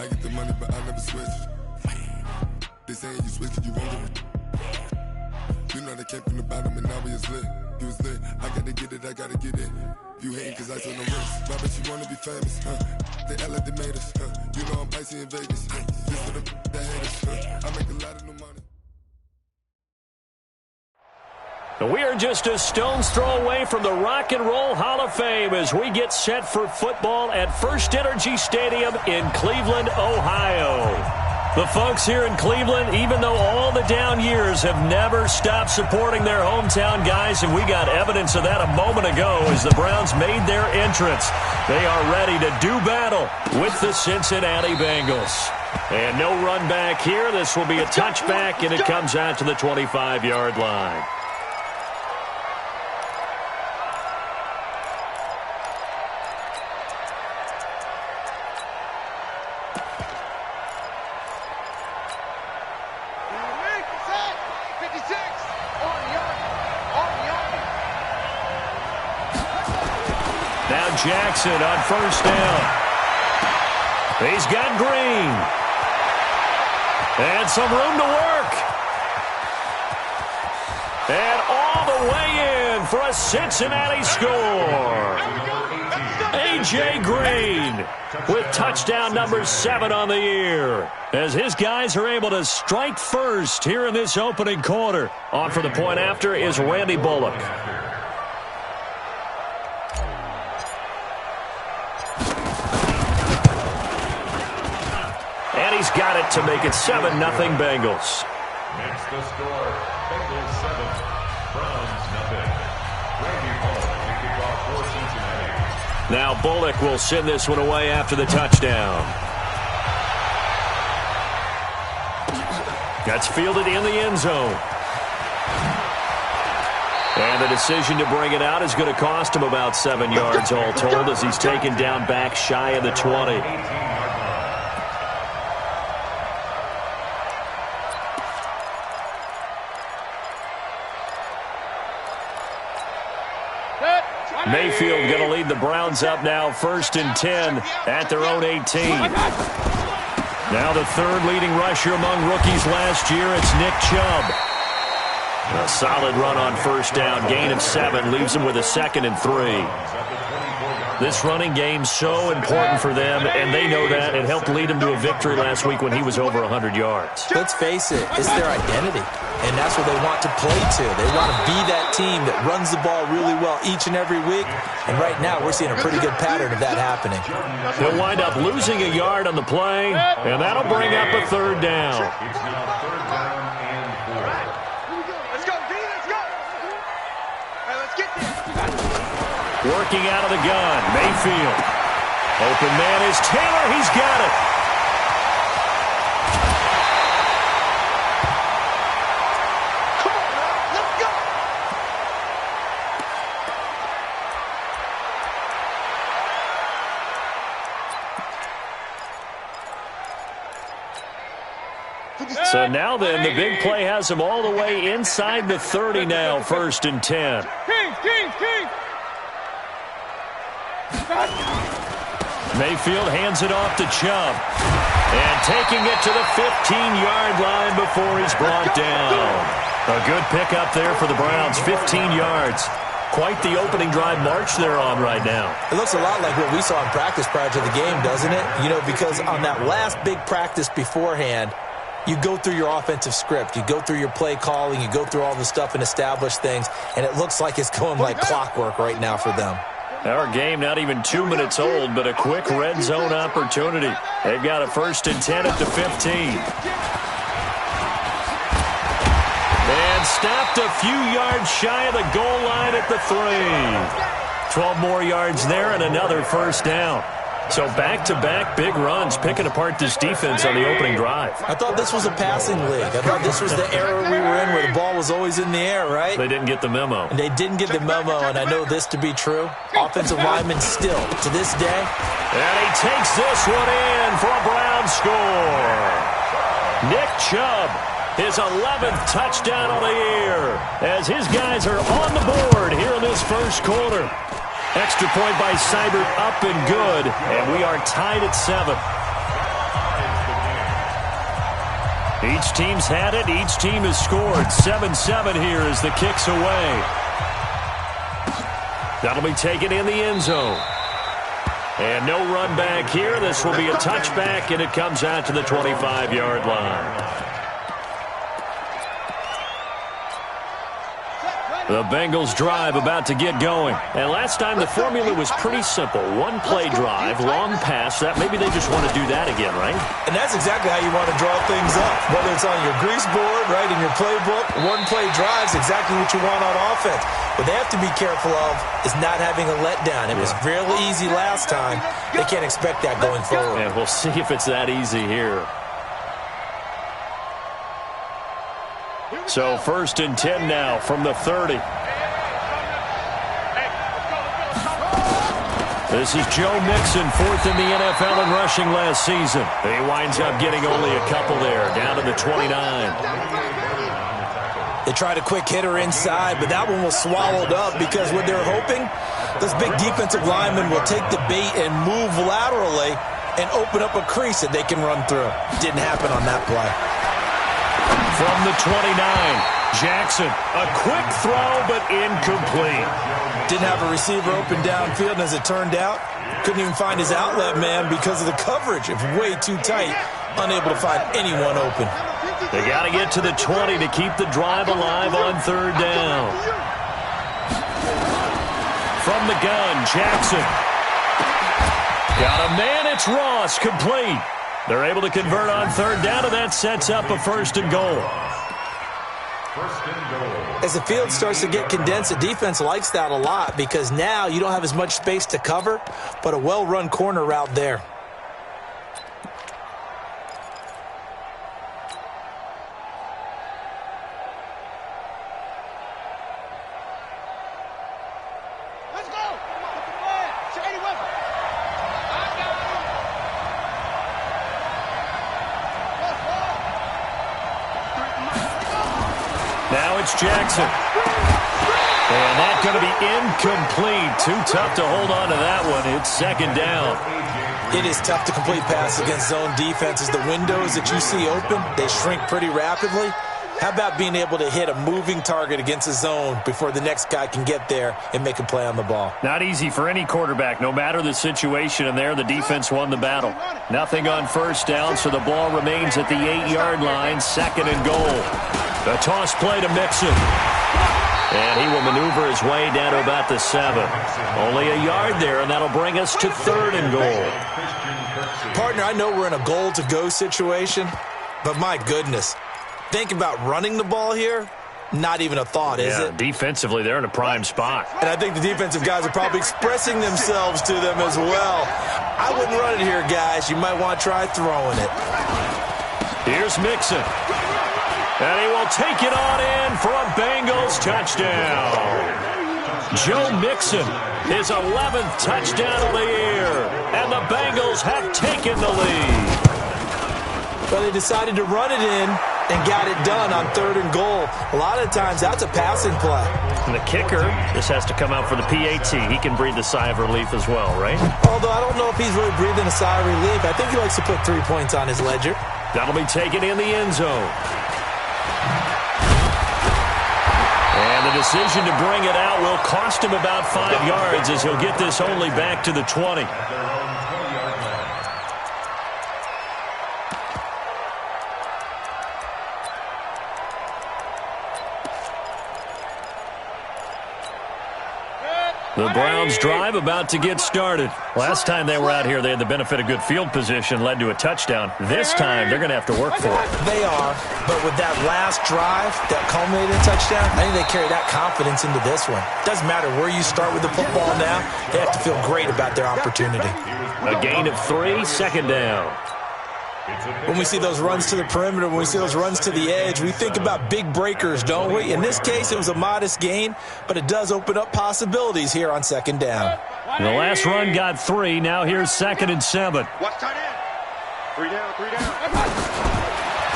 I get the money, but I never switch. They saying you switch it, you won't get it. You know they came from the bottom and now we is lit. You was lit, I gotta get it, I gotta get it. You hating cause I told no risk. Why bet you wanna be famous, They act like they made us, You know I'm icy in Vegas, Just for the that hate us, I make a lot of new money. We are just a stone's throw away from the Rock and Roll Hall of Fame as we get set for football at First Energy Stadium in Cleveland, Ohio. The folks here in Cleveland, even though all the down years, have never stopped supporting their hometown guys, and we got evidence of that a moment ago as the Browns made their entrance. They are ready to do battle with the Cincinnati Bengals. And no run back here. This will be a touchback, and it comes out to the 25-yard line. Jackson on first down. He's got Green. And some room to work. And all the way in for a Cincinnati score. A.J. Green with touchdown number 7 on the year. As his guys are able to strike first here in this opening quarter. On for the point after is Randy Bullock. He's got it to make it 7-0 Bengals. Next the score, Bengals 7, Browns 0. Randy Bullock to kick off for Cincinnati. Now Bullock will send this one away after the touchdown. That's fielded in the end zone. And the decision to bring it out is going to cost him about 7 yards all told as he's taken down back shy of the 20. Mayfield going to lead the Browns up now, 1st and 10 at their own 18. Now the third leading rusher among rookies last year, it's Nick Chubb. A solid run on first down, gain of 7, leaves them with a 2nd and 3. This running game's so important for them, and they know that. It helped lead them to a victory last week when he was over 100 yards. Let's face it, it's their identity, and that's what they want to play to. They want to be that team that runs the ball really well each and every week, and right now we're seeing a pretty good pattern of that happening. He'll wind up losing a yard on the play, and that'll bring up a 3rd down. It's now 3rd down and 4. Let's go, D, let's go. All right, let's get this. Working out of the gun, Mayfield. Open man is Taylor. He's got it. Come on, man. Let's go. So now then, the big play has him all the way inside the 30 now, 1st and 10. King. Mayfield hands it off to Chubb. And taking it to the 15-yard line before he's brought down. A good pickup there for the Browns, 15 yards. Quite the opening drive march they're on right now. It looks a lot like what we saw in practice prior to the game, doesn't it? You know, because on that last big practice beforehand, you go through your offensive script. You go through your play calling. You go through all the stuff and establish things. And it looks like it's going like clockwork right now for them. Our game not even 2 minutes old, but a quick red zone opportunity. They've got a 1st and 10 at the 15. And stopped a few yards shy of the goal line at the 3. 12 more yards there and another 1st down. So back-to-back big runs, picking apart this defense on the opening drive. I thought this was a passing league. I thought this was the era we were in where the ball was always in the air, right? They didn't get the memo. And they didn't get the memo, and I know this to be true. Offensive linemen still, to this day. And he takes this one in for a Brown score. Nick Chubb, his 11th touchdown of the year, as his guys are on the board here in this first quarter. Extra point by Seibert up and good, and we are tied at 7. Each team's had it. Each team has scored. 7-7 here as the kick's away. That'll be taken in the end zone. And no run back here. This will be a touchback, and it comes out to the 25-yard line. The Bengals drive about to get going. And last time the formula was pretty simple. One play drive, long pass. That maybe they just want to do that again, right? And that's exactly how you want to draw things up. Whether it's on your grease board, right, in your playbook, one play drive is exactly what you want on offense. What they have to be careful of is not having a letdown. It was really easy last time. They can't expect that going forward. And we'll see if it's that easy here. So 1st and 10 now from the 30. This is Joe Mixon, 4th in the NFL in rushing last season. He winds up getting only a couple there, down to the 29. They tried a quick hitter inside, but that one was swallowed up because what they're hoping, those big defensive linemen will take the bait and move laterally and open up a crease that they can run through. Didn't happen on that play. From the 29, Jackson, a quick throw but incomplete. Didn't have a receiver open downfield, and as it turned out, couldn't even find his outlet man because of the coverage. It's way too tight, unable to find anyone open. They got to get to the 20 to keep the drive alive on 3rd down. From the gun, Jackson. Got a man, it's Ross, complete. They're able to convert on 3rd down, and that sets up a 1st and goal. As the field starts to get condensed, the defense likes that a lot because now you don't have as much space to cover, but a well-run corner route there. Now it's Jackson. And that's going to be incomplete. Too tough to hold on to that one. It's 2nd down. It is tough to complete passes against zone defenses. The windows that you see open, they shrink pretty rapidly. How about being able to hit a moving target against a zone before the next guy can get there and make a play on the ball? Not easy for any quarterback, no matter the situation. And there, the defense won the battle. Nothing on 1st down, so the ball remains at the 8-yard line, 2nd and goal. The toss play to Mixon. And he will maneuver his way down to about the 7. Only a yard there, and that'll bring us to 3rd and goal. Partner, I know we're in a goal-to-go situation, but my goodness. Think about running the ball here. Not even a thought, is it? Defensively, they're in a prime spot. And I think the defensive guys are probably expressing themselves to them as well. I wouldn't run it here, guys. You might want to try throwing it. Here's Mixon. And he will take it on in for a Bengals touchdown. Joe Mixon, his 11th touchdown of the year. And the Bengals have taken the lead. Well, they decided to run it in and got it done on 3rd and goal. A lot of times, that's a passing play. And the kicker, this has to come out for the PAT. He can breathe a sigh of relief as well, right? Although I don't know if he's really breathing a sigh of relief. I think he likes to put 3 points on his ledger. That'll be taken in the end zone. And the decision to bring it out will cost him about 5 yards as he'll get this only back to the 20. The Browns drive about to get started. Last time they were out here, they had the benefit of good field position, led to a touchdown. This time, they're going to have to work for it. They are, but with that last drive that culminated in a touchdown, I think they carry that confidence into this one. Doesn't matter where you start with the football now, they have to feel great about their opportunity. A gain of 3, 2nd down. When we see those runs to the perimeter, when we see those runs to the edge, we think about big breakers, don't we? In this case, it was a modest gain, but it does open up possibilities here on 2nd down. The last run got 3. Now here's 2nd and 7. Watch tight end. 3 down, 3 down.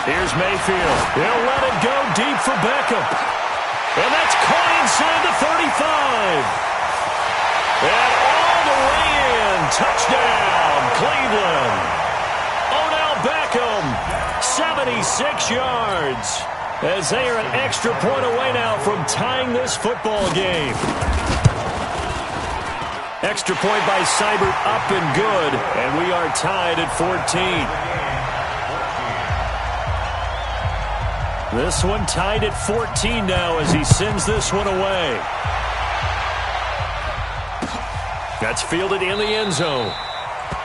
Here's Mayfield. He'll let it go deep for Beckham. And that's caught inside the 35. And all the way in. Touchdown, Cleveland. Beckham, 78 76 yards. As they are an extra point away now from tying this football game. Extra point by Seibert up and good, and we are tied at 14. This one tied at 14 now as he sends this one away. That's fielded in the end zone.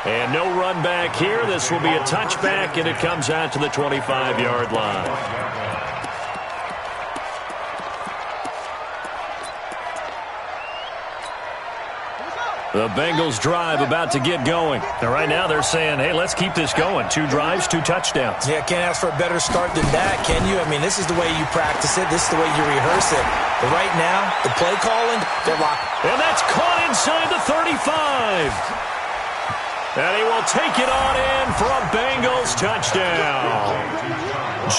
And no run back here. This will be a touchback, and it comes out to the 25-yard line. The Bengals drive about to get going. And right now they're saying, hey, let's keep this going. 2 drives, 2 touchdowns. Yeah, can't ask for a better start than that, can you? I mean, this is the way you practice it. This is the way you rehearse it. But right now, the play calling, they're locked. And that's caught inside the 35. And he will take it on in for a Bengals touchdown.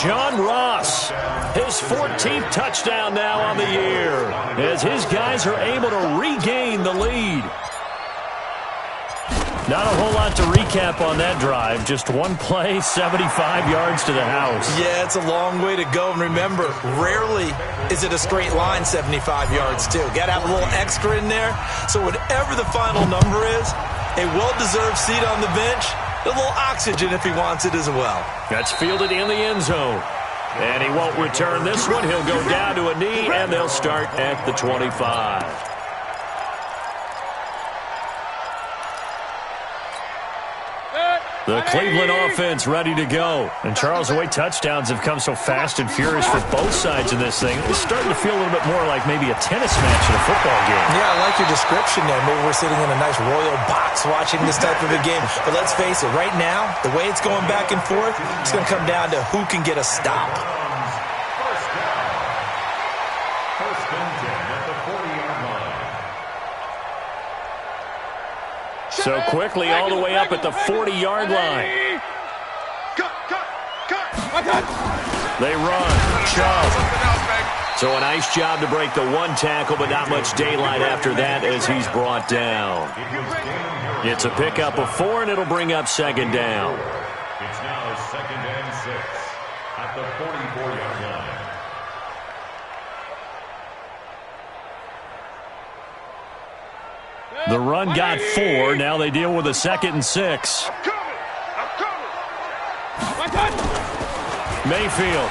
John Ross, his 14th touchdown now on the year, as his guys are able to regain the lead. Not a whole lot to recap on that drive. Just one play, 75 yards to the house. Yeah, it's a long way to go. And remember, rarely is it a straight line 75 yards, too. Got to have a little extra in there. So whatever the final number is, a well-deserved seat on the bench, a little oxygen if he wants it as well. That's fielded in the end zone. And he won't return this one. He'll go down to a knee, and they'll start at the 25. The Cleveland offense ready to go. And Charles, the way touchdowns have come so fast and furious for both sides in this thing, it's starting to feel a little bit more like maybe a tennis match in a football game. Yeah, I like your description there. Maybe we're sitting in a nice royal box watching this type of a game. But let's face it, right now, the way it's going back and forth, it's going to come down to who can get a stop. First and 10 at the 40-yard line. So quickly all the way up at the 40-yard line. They run. Chubb. So a nice job to break the one tackle, but not much daylight after that as he's brought down. It's a pickup of 4, and it'll bring up second down. It's now 2nd and 6 at the 44-yard line. The run got 4. Now they deal with a 2nd and 6. Mayfield.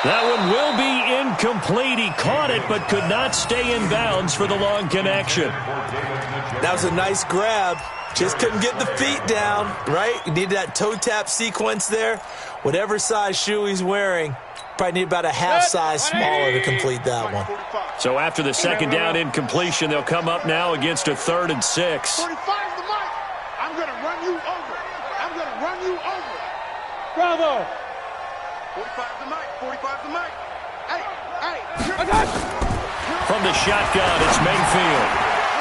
That one will be incomplete. He caught it but could not stay in bounds for the long connection. That was a nice grab. Just couldn't get the feet down, right? You need that toe tap sequence there. Whatever size shoe he's wearing, probably need about a half size smaller to complete that one. So after the second down incompletion, they'll come up now against a 3rd and 6. 45 the mic. I'm going to run you over. I'm going to run you over. Bravo. 45 the mic. 45 the mic. Hey. From the shotgun, it's Mayfield.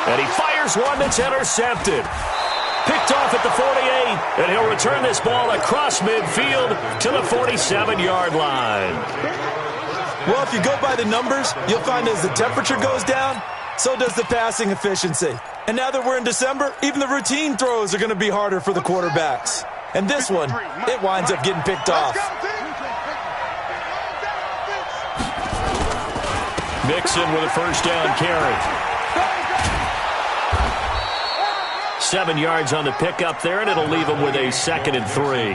And he fires one that's intercepted. Picked off at the 48, and he'll return this ball across midfield to the 47-yard line. Well, if you go by the numbers, you'll find as the temperature goes down, so does the passing efficiency. And now that we're in December, even the routine throws are going to be harder for the quarterbacks. And this one, it winds up getting picked off. Mixon with a first down carry. 7 yards on the pickup there, and it'll leave him with a 2nd and 3.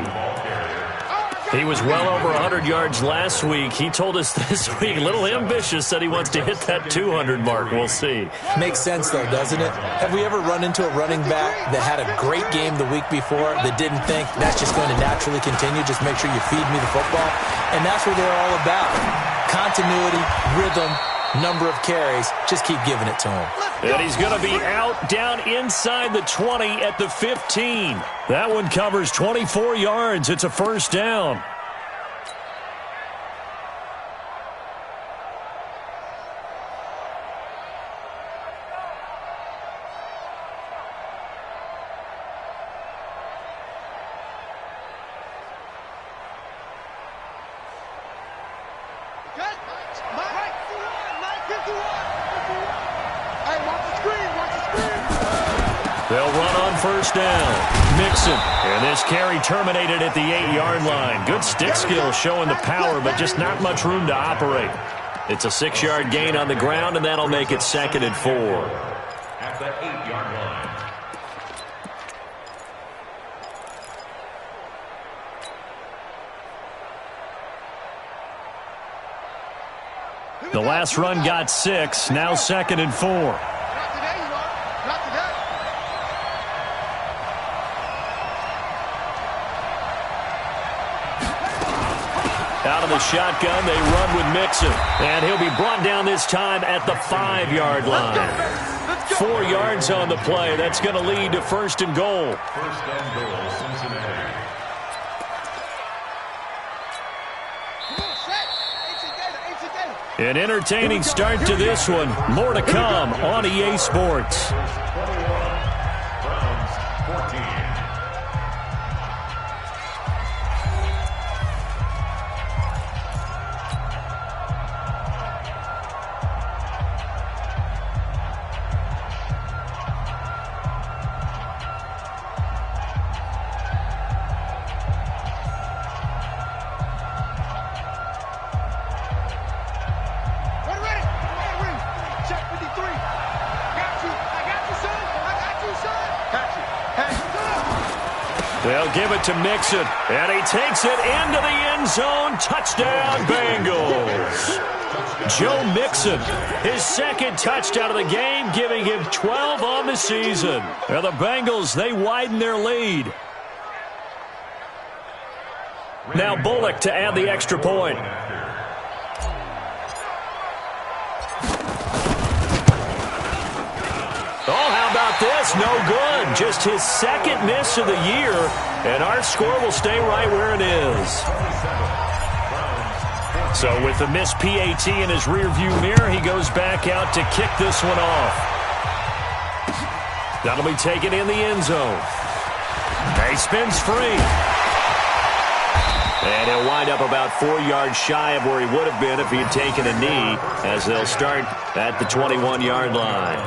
He was well over 100 yards last week. He told us this week, a little ambitious, said he wants to hit that 200 mark. We'll see. Makes sense, though, doesn't it? Have we ever run into a running back that had a great game the week before that didn't think that's just going to naturally continue? Just make sure you feed me the football. And that's what they're all about. Continuity, rhythm, number of carries. Just keep giving it to him. And he's going to be out down inside the 20 at the 15. That one covers 24 yards. It's a first down. first down. Mixon. And this carry terminated at the 8-yard line. Good stick skill showing the power, but just not much room to operate. It's a 6-yard gain on the ground, and that'll make it 2nd and 4. At the 8-yard line. The last run got 6. Now 2nd and 4. Not today, you are. Not today. Out of the shotgun, they run with Mixon. And he'll be brought down this time at the 5-yard line. 4 yards on the play. That's going to lead to 1st and goal. 1st and goal, Cincinnati. An entertaining start to this one. More to come on EA Sports. 21, Browns 14. They'll give it to Mixon, and he takes it into the end zone. Touchdown, Bengals. Joe Mixon, his 2nd touchdown of the game, giving him 12 on the season. And the Bengals, they widen their lead. Now Bullock to add the extra point. Oh, how about this? No good. Just his 2nd miss of the year, and our score will stay right where it is. So with the missed PAT in his rearview mirror, he goes back out to kick this one off. That'll be taken in the end zone. He spins free. And he'll wind up about 4 yards shy of where he would have been if he had taken a knee, as they'll start at the 21-yard line.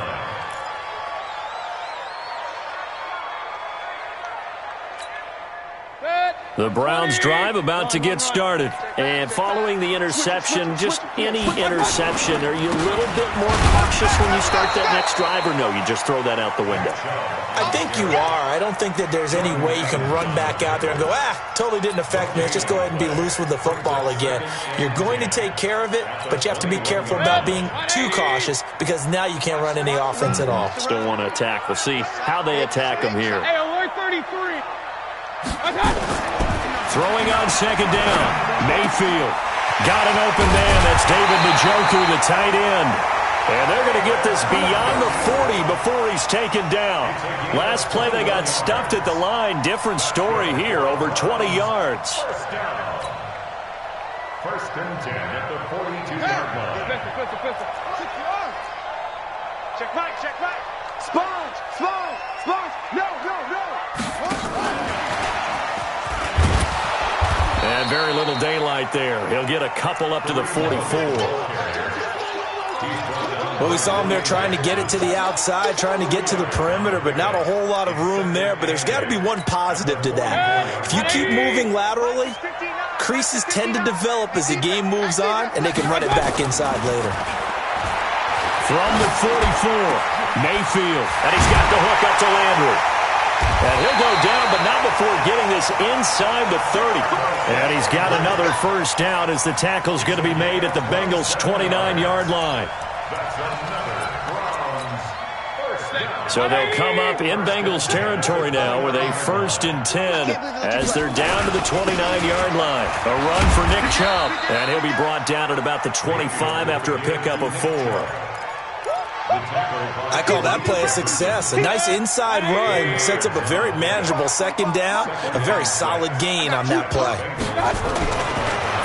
The Browns drive about to get started. And following the interception, just any interception, are you a little bit more cautious when you start that next drive, or no, you just throw that out the window? I think you are. I don't think that there's any way you can run back out there and go, totally didn't affect me. Let's just go ahead and be loose with the football again. You're going to take care of it, but you have to be careful about being too cautious, because now you can't run any offense at all. Still want to attack. We'll see how they attack them here. Hey, alert 33. I got it. Throwing on 2nd down. Mayfield got an open man. That's David Njoku, the tight end. And they're going to get this beyond the 40 before he's taken down. Last play, they got stuffed at the line. Different story here, over 20 yards. 1st and 10 at the 42-yard line. Pistol. 6 yards. Check right. Sponge. No. And very little daylight there. He'll get a couple up to the 44. Well, we saw him there trying to get it to the outside, trying to get to the perimeter, but not a whole lot of room there. But there's got to be one positive to that. If you keep moving laterally, creases tend to develop as the game moves on, and they can run it back inside later. From the 44, Mayfield. And he's got the hook up to Landry. And he'll go down, but not before getting this inside the 30. And he's got another first down as the tackle's going to be made at the Bengals' 29-yard line. So they'll come up in Bengals territory now with a 1st and 10 as they're down to the 29-yard line. A run for Nick Chubb, and he'll be brought down at about the 25 after a pickup of 4. I call that play a success. A nice inside run sets up a very manageable 2nd down, a very solid gain on that play.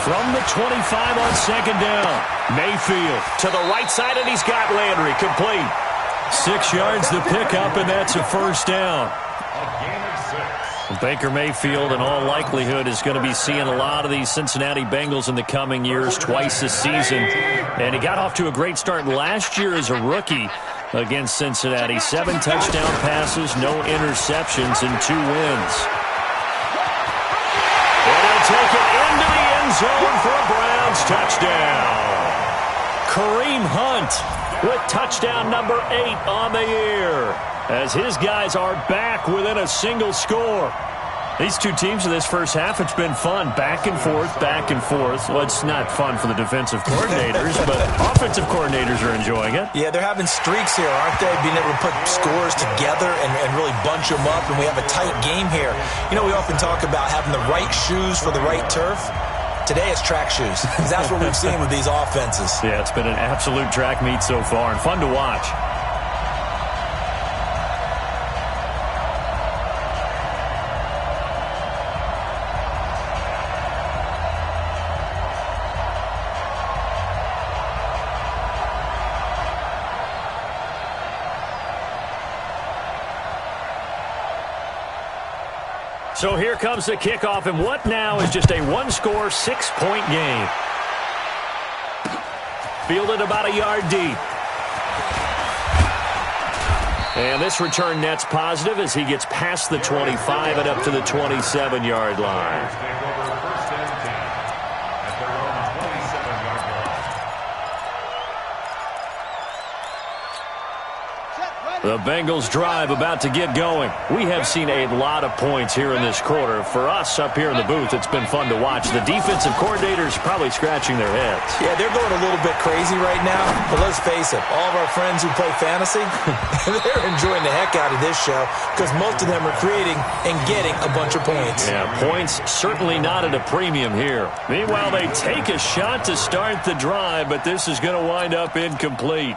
From the 25 on 2nd down, Mayfield to the right side, and he's got Landry complete. 6 yards to pick up, and that's a first down. Baker Mayfield, in all likelihood, is going to be seeing a lot of these Cincinnati Bengals in the coming years, twice this season. And he got off to a great start last year as a rookie. against Cincinnati. 7 touchdown passes, no interceptions, and 2 wins. And he'll take it into the end zone for a Browns touchdown. Kareem Hunt with touchdown number 8 on the year, as his guys are back within a single score. These two teams in this first half, it's been fun. Back and forth, back and forth. Well, it's not fun for the defensive coordinators, but offensive coordinators are enjoying it. Yeah, they're having streaks here, aren't they? Being able to put scores together and really bunch them up, and we have a tight game here. You know, we often talk about having the right shoes for the right turf. Today it's track shoes, because that's what we've seen with these offenses. Yeah, it's been an absolute track meet so far, and fun to watch. So here comes the kickoff, and what now is just a one-score, 6-point game. Fielded about a yard deep. And this return net's positive as he gets past the 25 and up to the 27-yard line. The Bengals drive about to get going. We have seen a lot of points here in this quarter. For us up here in the booth, it's been fun to watch. The defensive coordinators probably scratching their heads. Yeah, they're going a little bit crazy right now. But let's face it, all of our friends who play fantasy, they're enjoying the heck out of this show because most of them are creating and getting a bunch of points. Yeah, points certainly not at a premium here. Meanwhile, they take a shot to start the drive, but this is going to wind up incomplete.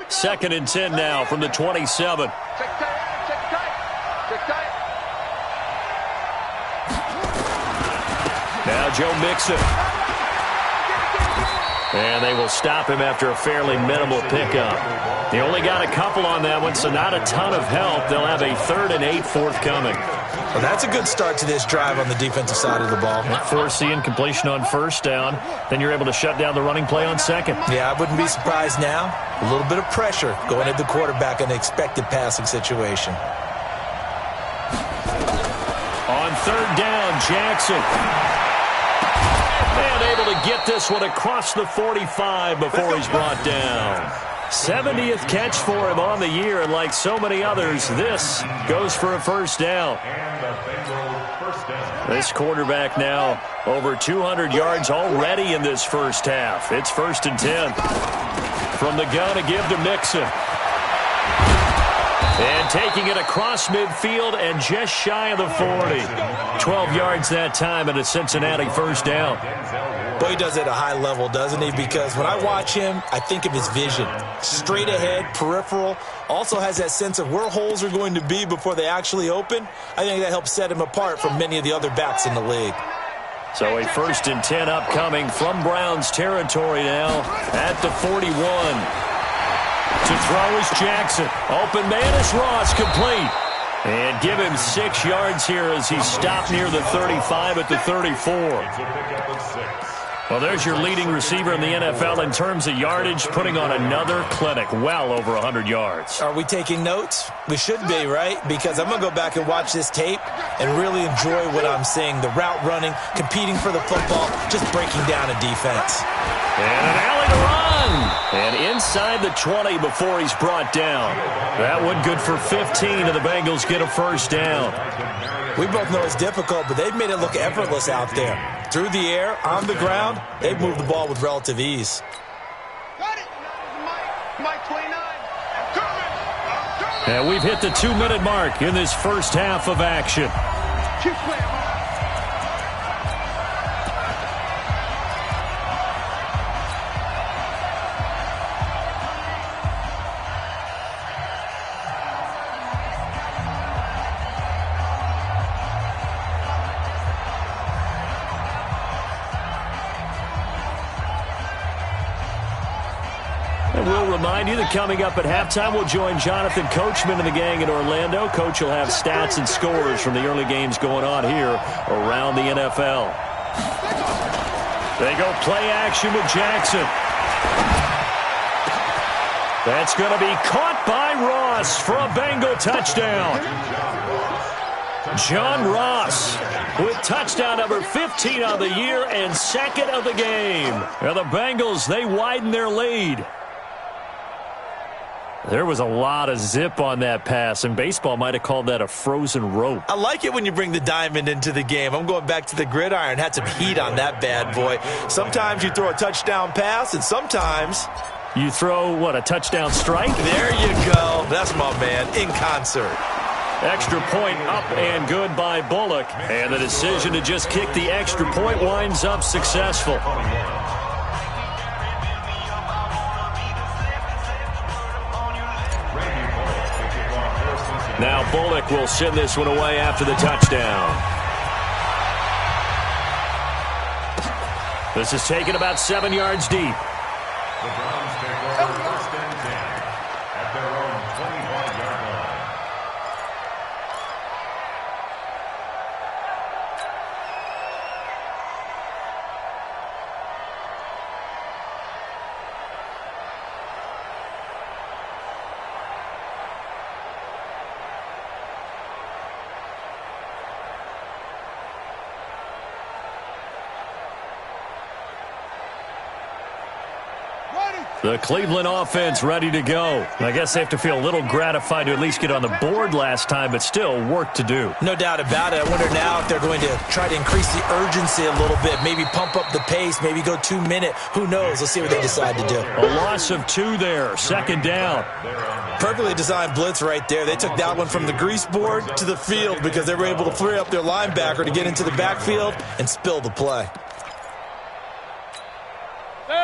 Second and 10 now from the 27. Now Joe Mixon. And they will stop him after a fairly minimal pickup. They only got a couple on that one, so not a ton of help. They'll have a 3rd and 8 forthcoming. Well, that's a good start to this drive on the defensive side of the ball. Force the incompletion on first down. Then you're able to shut down the running play on second. Yeah, I wouldn't be surprised now. A little bit of pressure going at the quarterback in an expected passing situation. On 3rd down, Jackson. And able to get this one across the 45 before he's brought down. 70th catch for him on the year, and like so many others, this goes for a first down. This quarterback now over 200 yards already in this first half. It's 1st and 10. From the gun to give to Mixon. And taking it across midfield and just shy of the 40. 12 yards that time and a Cincinnati first down. Boy, he does it at a high level, doesn't he? Because when I watch him, I think of his vision. Straight ahead, peripheral. Also has that sense of where holes are going to be before they actually open. I think that helps set him apart from many of the other backs in the league. So a 1st and 10 upcoming from Browns territory now at the 41. To throw is Jackson. Open man is Ross, complete. And give him 6 yards here as he stopped near the 35 at the 34. Well, there's your leading receiver in the NFL in terms of yardage, putting on another clinic, well over 100 yards. Are we taking notes? We should be, right? Because I'm going to go back and watch this tape and really enjoy what I'm seeing. The route running, competing for the football, just breaking down a defense. And an alley to run. And inside the 20 before he's brought down. That one good for 15, and the Bengals get a first down. We both know it's difficult, but they've made it look effortless out there. Through the air, on the ground, they've moved the ball with relative ease. Got it. Mike 29. And we've hit the 2-minute mark in this first half of action. Keep playing, Mike. And we'll remind you that coming up at halftime, we'll join Jonathan Coachman and the gang in Orlando. Coach will have stats and scores from the early games going on here around the NFL. They go play action with Jackson. That's going to be caught by Ross for a Bengal touchdown. John Ross with touchdown number 15 on the year and second of the game. Now the Bengals, they widen their lead. There was a lot of zip on that pass, and baseball might have called that a frozen rope. I like it when you bring the diamond into the game. I'm going back to the gridiron. Had some heat on that bad boy. Sometimes you throw a touchdown pass, and sometimes you throw, what, a touchdown strike? There you go. That's my man, in concert. Extra point up and good by Bullock. And the decision to just kick the extra point winds up successful. Now Bullock will send this one away after the touchdown. This is taken about 7 yards deep. The Browns take over first and 10 at their own 25-yard line. The Cleveland offense ready to go. I guess they have to feel a little gratified to at least get on the board last time, but still work to do. No doubt about it. I wonder now if they're going to try to increase the urgency a little bit, maybe pump up the pace, maybe go 2 minute. Who knows? Let's see what they decide to do. A loss of 2 there, second down. Perfectly designed blitz right there. They took that one from the grease board to the field because they were able to free up their linebacker to get into the backfield and spill the play.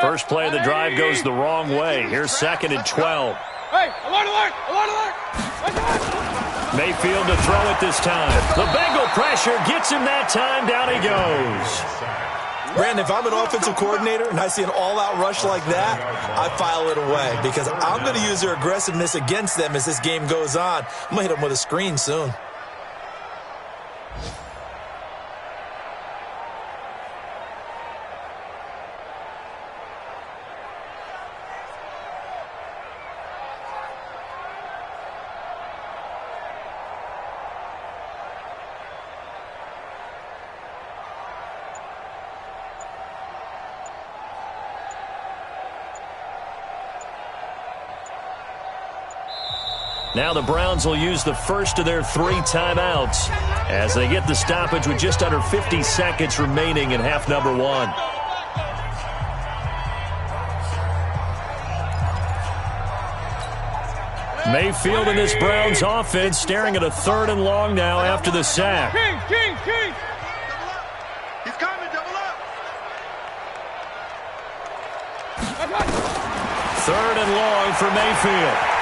First play of the drive goes the wrong way. Here's second and 12. Hey, alert, alert, alert, alert. Mayfield to throw it this time. The Bengal pressure gets him that time. Down he goes. Brandon, if I'm an offensive coordinator and I see an all-out rush like that, I file it away because I'm going to use their aggressiveness against them as this game goes on. I'm going to hit them with a screen soon. Now the Browns will use the first of their 3 timeouts as they get the stoppage with just under 50 seconds remaining in half number 1. Mayfield and this Browns offense staring at a 3rd and long now after the sack. King. He's coming, double up. 3rd and long for Mayfield.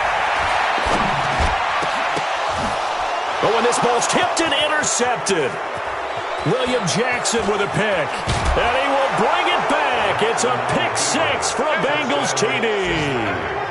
But when this ball's tipped and intercepted, William Jackson with a pick. And he will bring it back. It's a pick 6 for a Bengals TD.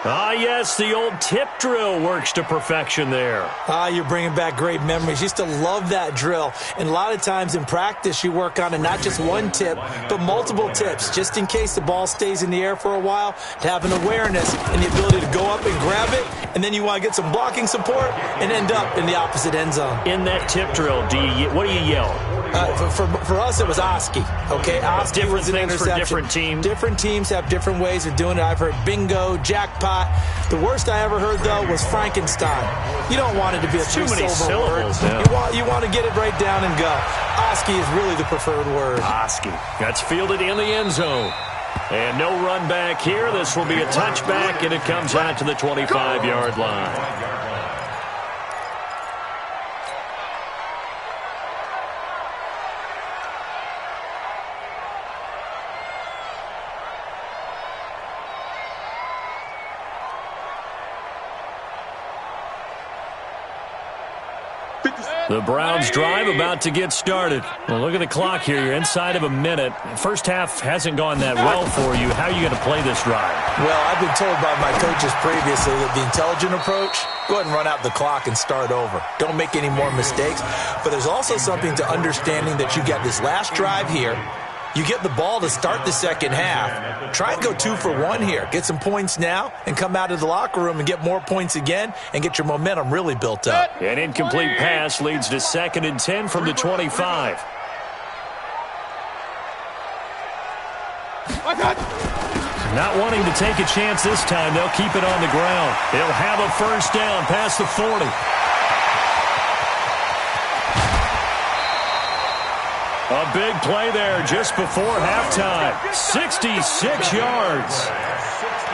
Ah, yes, the old tip drill works to perfection there. Ah, you're bringing back great memories. Used to love that drill. And a lot of times in practice, you work on it, not just one tip, but multiple tips, just in case the ball stays in the air for a while, to have an awareness and the ability to go up and grab it, and then you want to get some blocking support and end up in the opposite end zone. In that tip drill, what do you yell? For us, it was Oski. Okay, Oski different was an things interception. for different teams. Different teams have different ways of doing it. I've heard bingo, jackpot. The worst I ever heard, though, was Frankenstein. You don't want it to be a too many syllables. Yeah. You want to get it right down and go. Oski is really the preferred word. Oski. That's fielded in the end zone. And no run back here. This will be a touchback, and it comes out to the 25-yard line. The Browns drive about to get started. Well, look at the clock here. You're inside of a minute. First half hasn't gone that well for you. How are you going to play this drive? Well, I've been told by my coaches previously that the intelligent approach, go ahead and run out the clock and start over. Don't make any more mistakes. But there's also something to understanding that you got this last drive here. You get the ball to start the second half. Try and go 2 for 1 here. Get some points now and come out of the locker room and get more points again and get your momentum really built up. An incomplete pass leads to 2nd and 10 from the 25. Not wanting to take a chance this time, they'll keep it on the ground. They'll have a first down past the 40. A big play there just before halftime. 66 yards.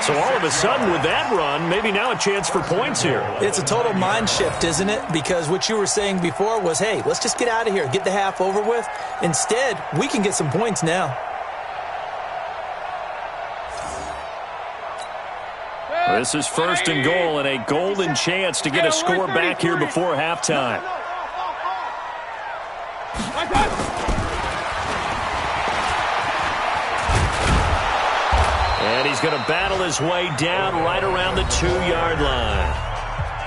So all of a sudden with that run, maybe now a chance for points here. It's a total mind shift, isn't it? Because what you were saying before was, hey, let's just get out of here, get the half over with. Instead, we can get some points now. This is 1st and goal and a golden chance to get a score back here before halftime. And he's going to battle his way down right around the 2-yard line.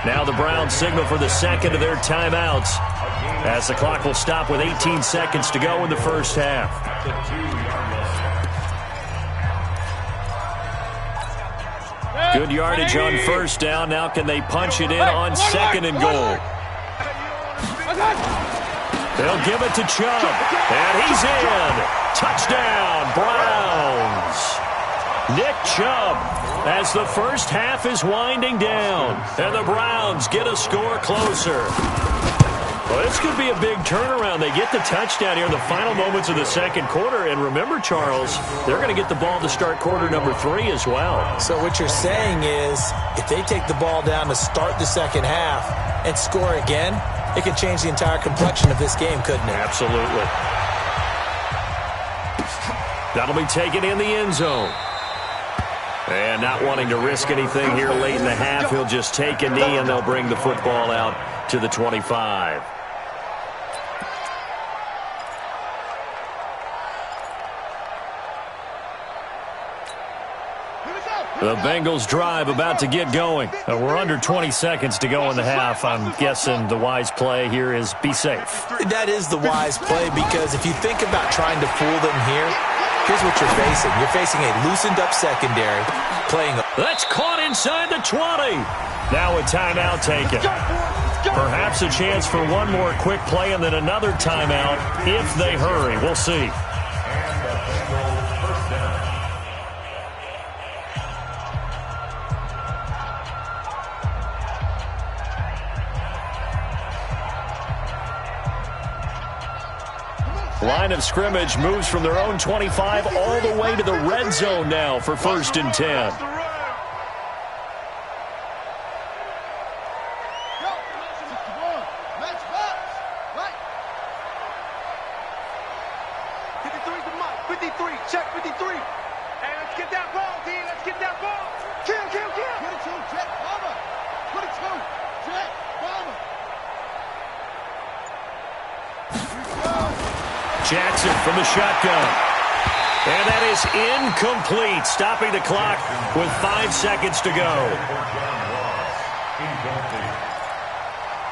Now the Browns signal for the second of their timeouts as the clock will stop with 18 seconds to go in the first half. Good yardage on first down. Now can they punch it in on 2nd and goal? They'll give it to Chubb. And he's in. Touchdown, Browns. Nick Chubb as the first half is winding down. And the Browns get a score closer. Well, this could be a big turnaround. They get the touchdown here in the final moments of the second quarter. And remember, Charles, they're going to get the ball to start quarter number 3 as well. So what you're saying is if they take the ball down to start the second half and score again, it could change the entire complexion of this game, couldn't it? Absolutely. That'll be taken in the end zone. And not wanting to risk anything here late in the half, he'll just take a knee and they'll bring the football out to the 25. The Bengals drive about to get going. We're under 20 seconds to go in the half. I'm guessing the wise play here is be safe. That is the wise play because if you think about trying to fool them here, here's what you're facing. You're facing a loosened up secondary playing. That's caught inside the 20. Now a timeout taken. Perhaps a chance for one more quick play and then another timeout if they hurry. We'll see. Line of scrimmage moves from their own 25 all the way to the red zone now for 1st and 10. Check 53. Hey, let's get that ball, D. Let's get that ball. Kill. 22, Jet Bomber. 22, Jet Bomber. Jackson from the shotgun. And that is incomplete, stopping the clock with 5 seconds to go. Incomplete.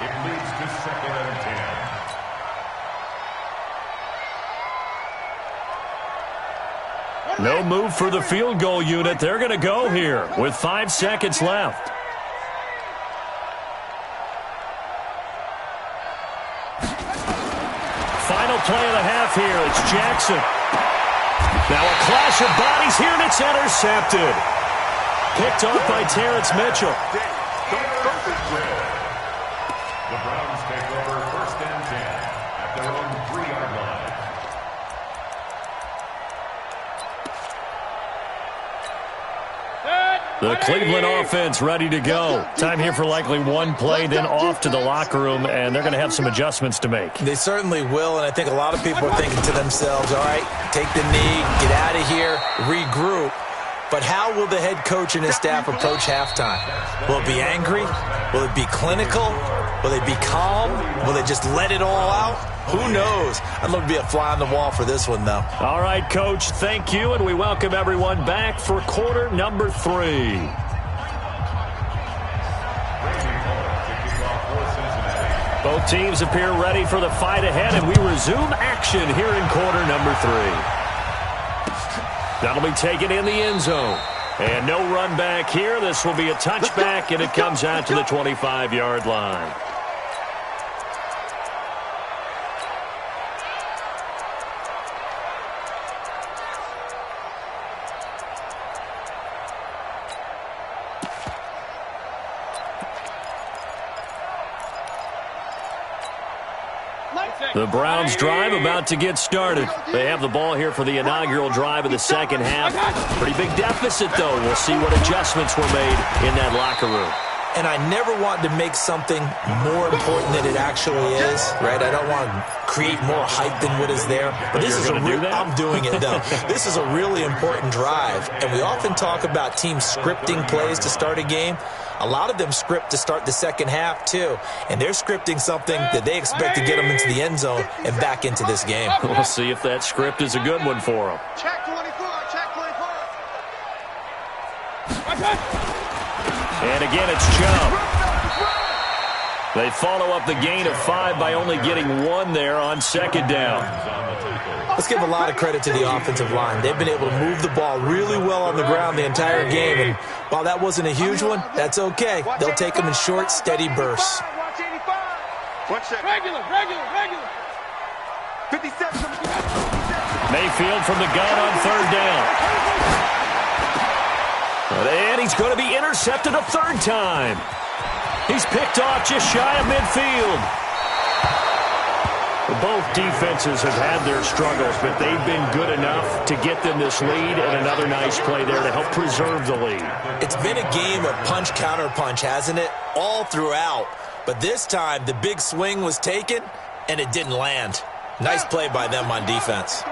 It leads to 2nd and 10. No move for the field goal unit. They're going to go here with 5 seconds left. Final play of the half here. It's Jackson. Now a clash of bodies here, and it's intercepted. Picked off by Terrence Mitchell. The Browns take over 1st and 10 at their own 3-yard line. The Cleveland offense ready to go. Time here for likely one play, then off to the locker room, and they're going to have some adjustments to make. They certainly will, and I think a lot of people are thinking to themselves, all right, take the knee, get out of here, regroup. But how will the head coach and his staff approach halftime? Will it be angry? Will it be clinical? Will they be calm? Will they just let it all out? Who knows? I'd love to be a fly on the wall for this one, though. All right, Coach, thank you, and we welcome everyone back for quarter number 3. Both teams appear ready for the fight ahead, and we resume action here in quarter number 3. That'll be taken in the end zone. And no run back here. This will be a touchback, and it comes out to the 25-yard line. The Browns drive about to get started. They have the ball here for the inaugural drive of the second half. Pretty big deficit, though. We'll see what adjustments were made in that locker room. And I never want to make something more important than it actually is, right? I don't want to create more hype than what is there. But this is I'm doing it, though. This is a really important drive. And we often talk about teams scripting plays to start a game. A lot of them script to start the second half, too. And they're scripting something that they expect to get them into the end zone and back into this game. We'll see if that script is a good one for them. Check 24, check 24. And again, it's Chubb. They follow up the gain of 5 by only getting 1 there on second down. Let's give a lot of credit to the offensive line. They've been able to move the ball really well on the ground the entire game. And while that wasn't a huge one, that's okay. They'll take them in short, steady bursts. Watch that. Regular. 57. Mayfield from the gun on third down. And he's going to be intercepted a third time. He's picked off just shy of midfield. Both defenses have had their struggles, but they've been good enough to get them this lead, and another nice play there to help preserve the lead. It's been a game of punch-counter-punch, hasn't it? All throughout. But this time, the big swing was taken, and it didn't land. Nice play by them on defense.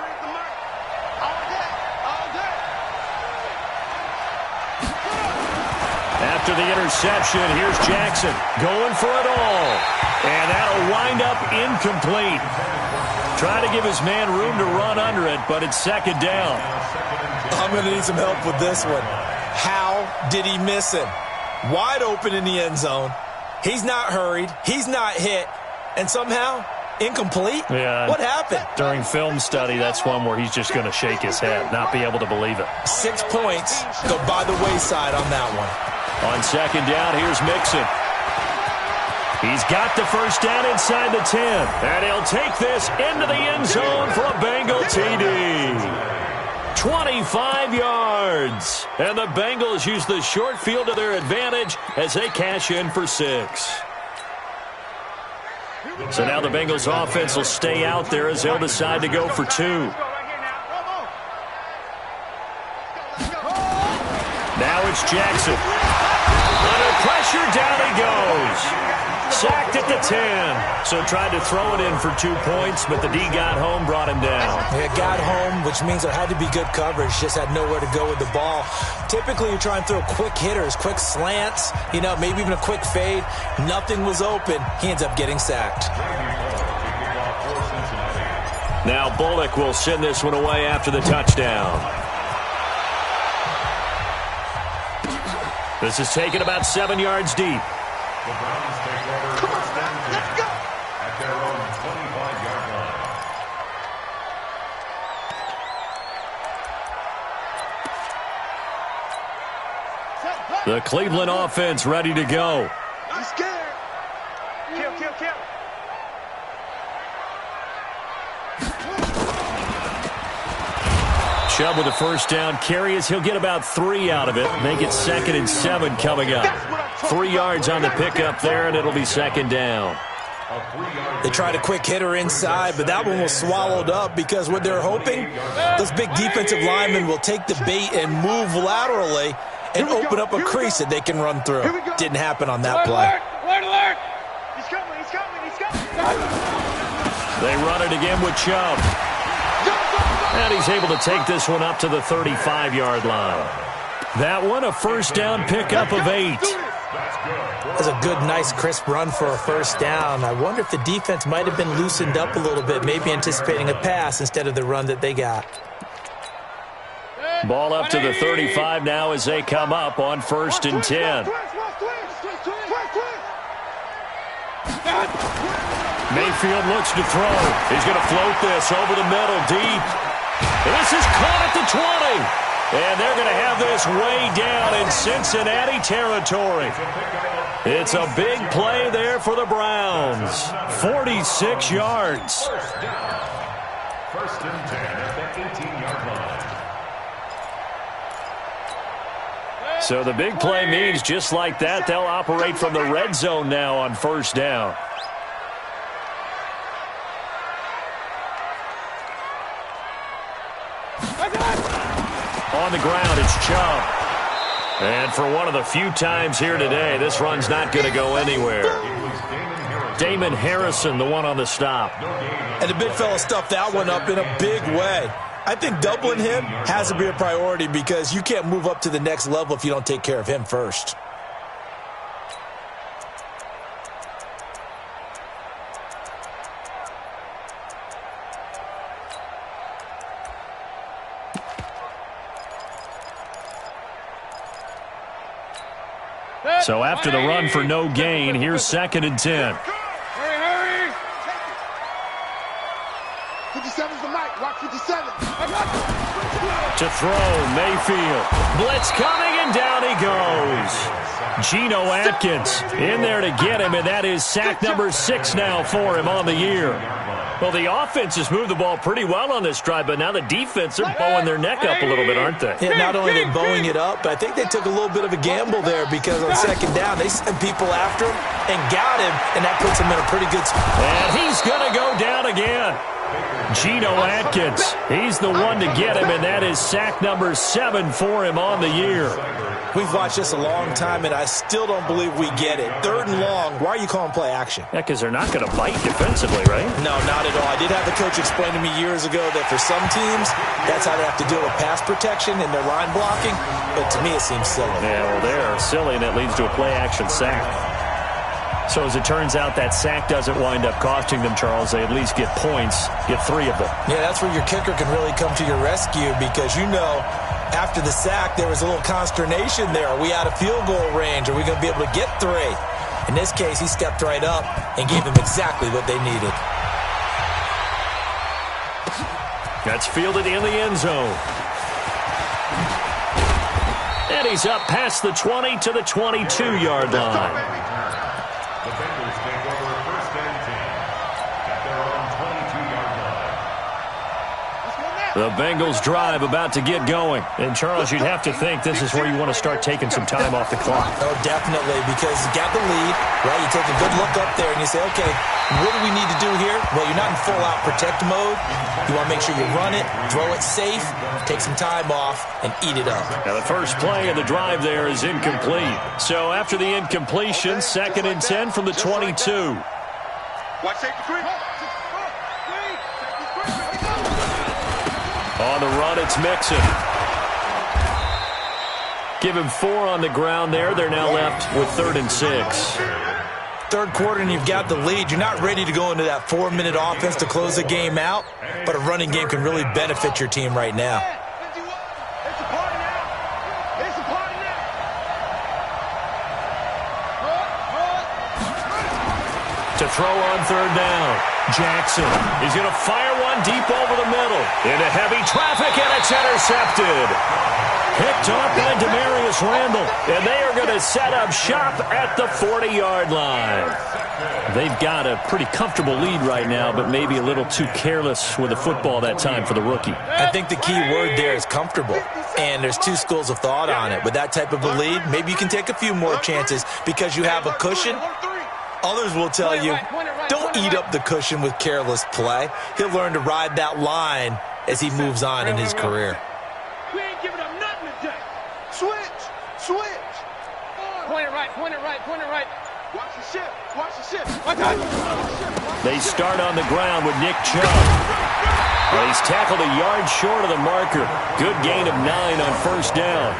After the interception, here's Jackson going for it all. And that'll wind up incomplete. Trying to give his man room to run under it, but it's second down. I'm going to need some help with this one. How did he miss him? Wide open in the end zone. He's not hurried. He's not hit. And somehow, incomplete? Yeah. What happened? During film study, that's one where he's just going to shake his head, not be able to believe it. 6 points go by the wayside on that one. On second down, here's Mixon. He's got the first down inside the 10. And he'll take this into the end zone for a Bengal TD. 25 yards. And the Bengals use the short field to their advantage as they cash in for 6. So now the Bengals offense will stay out there as they'll decide to go for 2. Now it's Jackson. Under pressure, down he goes. Sacked at the 10. So tried to throw it in for 2 points, but the D got home, brought him down. Yeah, got home, which means there had to be good coverage. Just had nowhere to go with the ball. Typically, you try and throw quick hitters, quick slants, maybe even a quick fade. Nothing was open. He ends up getting sacked. Now Bullock will send this one away after the touchdown. This is taken about 7 yards deep. The Browns take over first and 10 at their own 25-yard line. The Cleveland offense ready to go. He's scared. Kill. Chubb with a first down carry as he'll get about 3 out of it. Make it 2nd and 7 coming up. 3 yards on the pickup there, and it'll be second down. They tried a quick hitter inside, but that one was swallowed up because what they're hoping, those big defensive linemen will take the bait and move laterally and open up a crease that they can run through. Didn't happen on that play. Alert! He's coming. They run it again with Chubb. And he's able to take this one up to the 35-yard line. That one, a first down pickup of 8. That's a good, nice, crisp run for a first down. I wonder if the defense might have been loosened up a little bit, maybe anticipating a pass instead of the run that they got. Ball up to the 35 now as they come up on 1st and 10. Mayfield looks to throw. He's going to float this over the middle deep. This is caught at the 20. And they're going to have this way down in Cincinnati territory. It's a big play there for the Browns. 46 yards. First and 10 at the 18-yard line. So the big play means just like that, they'll operate from the red zone now on 1st down. On the ground, it's Chubb. And for one of the few times here today, this run's not going to go anywhere. Damon Harrison, the one on the stop. And the big fella stuffed that one up in a big way. I think doubling him has to be a priority because you can't move up to the next level if you don't take care of him first. So after the run for no gain, here's 2nd and 10. Hurry! 57's the mic. Watch 57. To throw, Mayfield. Blitz coming, and down he goes. Geno Atkins in there to get him, and that is sack number 6 now for him on the year. Well, the offense has moved the ball pretty well on this drive, but now the defense are bowing their neck up a little bit, aren't they? Yeah, not only are they bowing it up, but I think they took a little bit of a gamble there because on 2nd down, they sent people after him and got him, and that puts him in a pretty good spot. And he's going to go down again. Geno Atkins, he's the one to get him, and that is sack number 7 for him on the year. We've watched this a long time, and I still don't believe we get it. 3rd and long, why are you calling play action? Yeah, because they're not going to bite defensively, right? No, not at all. I did have the coach explain to me years ago that for some teams, that's how they have to deal with pass protection and their line blocking, but to me it seems silly. Yeah, well, they're silly, and that leads to a play action sack. So as it turns out, that sack doesn't wind up costing them, Charles. They at least get points, get 3 of them. Yeah, that's where your kicker can really come to your rescue because you know after the sack there was a little consternation there. Are we out of field goal range? Are we going to be able to get 3? In this case, he stepped right up and gave them exactly what they needed. That's fielded in the end zone. And he's up past the 20 to the 22-yard line. The Bengals take over 1st and 10 at their own 22-yard line. The Bengals drive about to get going. And, Charles, you'd have to think this is where you want to start taking some time off the clock. Oh, definitely, because you got the lead, right? You take a good look up there and you say, okay, what do we need to do here? Well, you're not in full-out protect mode. You want to make sure you run it, throw it safe, take some time off, and eat it up. Now, the first play of the drive there is incomplete. So after the incompletion, 2nd and 10 from the 22. Watch safety three. On the run, it's Mixon. Give him 4 on the ground there. They're now left with 3rd and 6. 3rd quarter and you've got the lead. You're not ready to go into that 4-minute offense to close the game out, but a running game can really benefit your team right now. It's a party now. It's a party now. To throw on 3rd down. Jackson is going to fire one deep over the middle. Into heavy traffic, and it's intercepted. Picked off by Demarius Randall, and they are going to set up shop at the 40-yard line. They've got a pretty comfortable lead right now, but maybe a little too careless with the football that time for the rookie. I think the key word there is comfortable, and there's 2 schools of thought on it. With that type of a lead, maybe you can take a few more chances because you have a cushion. Others will tell you, don't eat up the cushion with careless play. He'll learn to ride that line as he moves on in his career. We ain't giving up nothing today. Switch. Point it right. Watch the ship. They start on the ground with Nick Chubb. Well, he's tackled a yard short of the marker. Good gain of 9 on 1st down.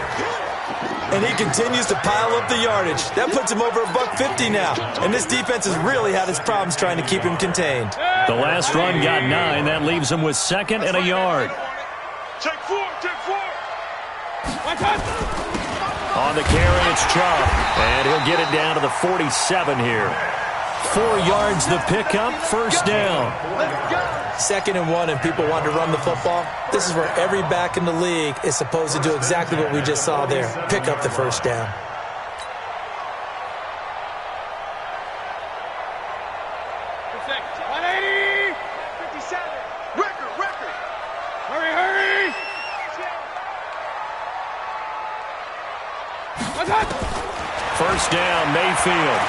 and he continues to pile up the yardage. That puts him over $150 now, and this defense has really had its problems trying to keep him contained. The last run got 9. That leaves him with 2nd and a yard. Take 4, take 4. On the carry, it's Chubb, and he'll get it down to the 47 here. 4 yards the pickup, first down. 2nd and 1, and people want to run the football. This is where every back in the league is supposed to do exactly what we just saw there. Pick up the first down. First down, Mayfield.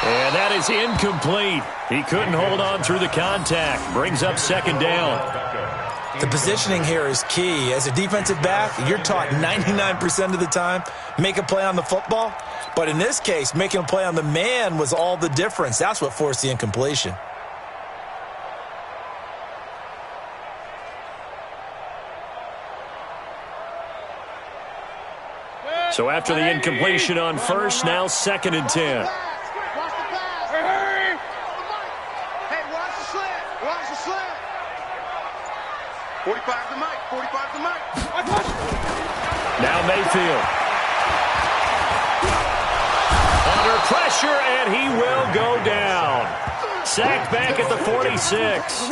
And that is incomplete. He couldn't hold on through the contact. Brings up 2nd down. The positioning here is key. As a defensive back, you're taught 99% of the time, make a play on the football. But in this case, making a play on the man was all the difference. That's what forced the incompletion. So after the incompletion on first, now 2nd and 10. Hey, watch the slant. Watch the slant. 45 to Mike. 45 to Mike. Now Mayfield. Under pressure, and he will go down. Sacked back at the 46.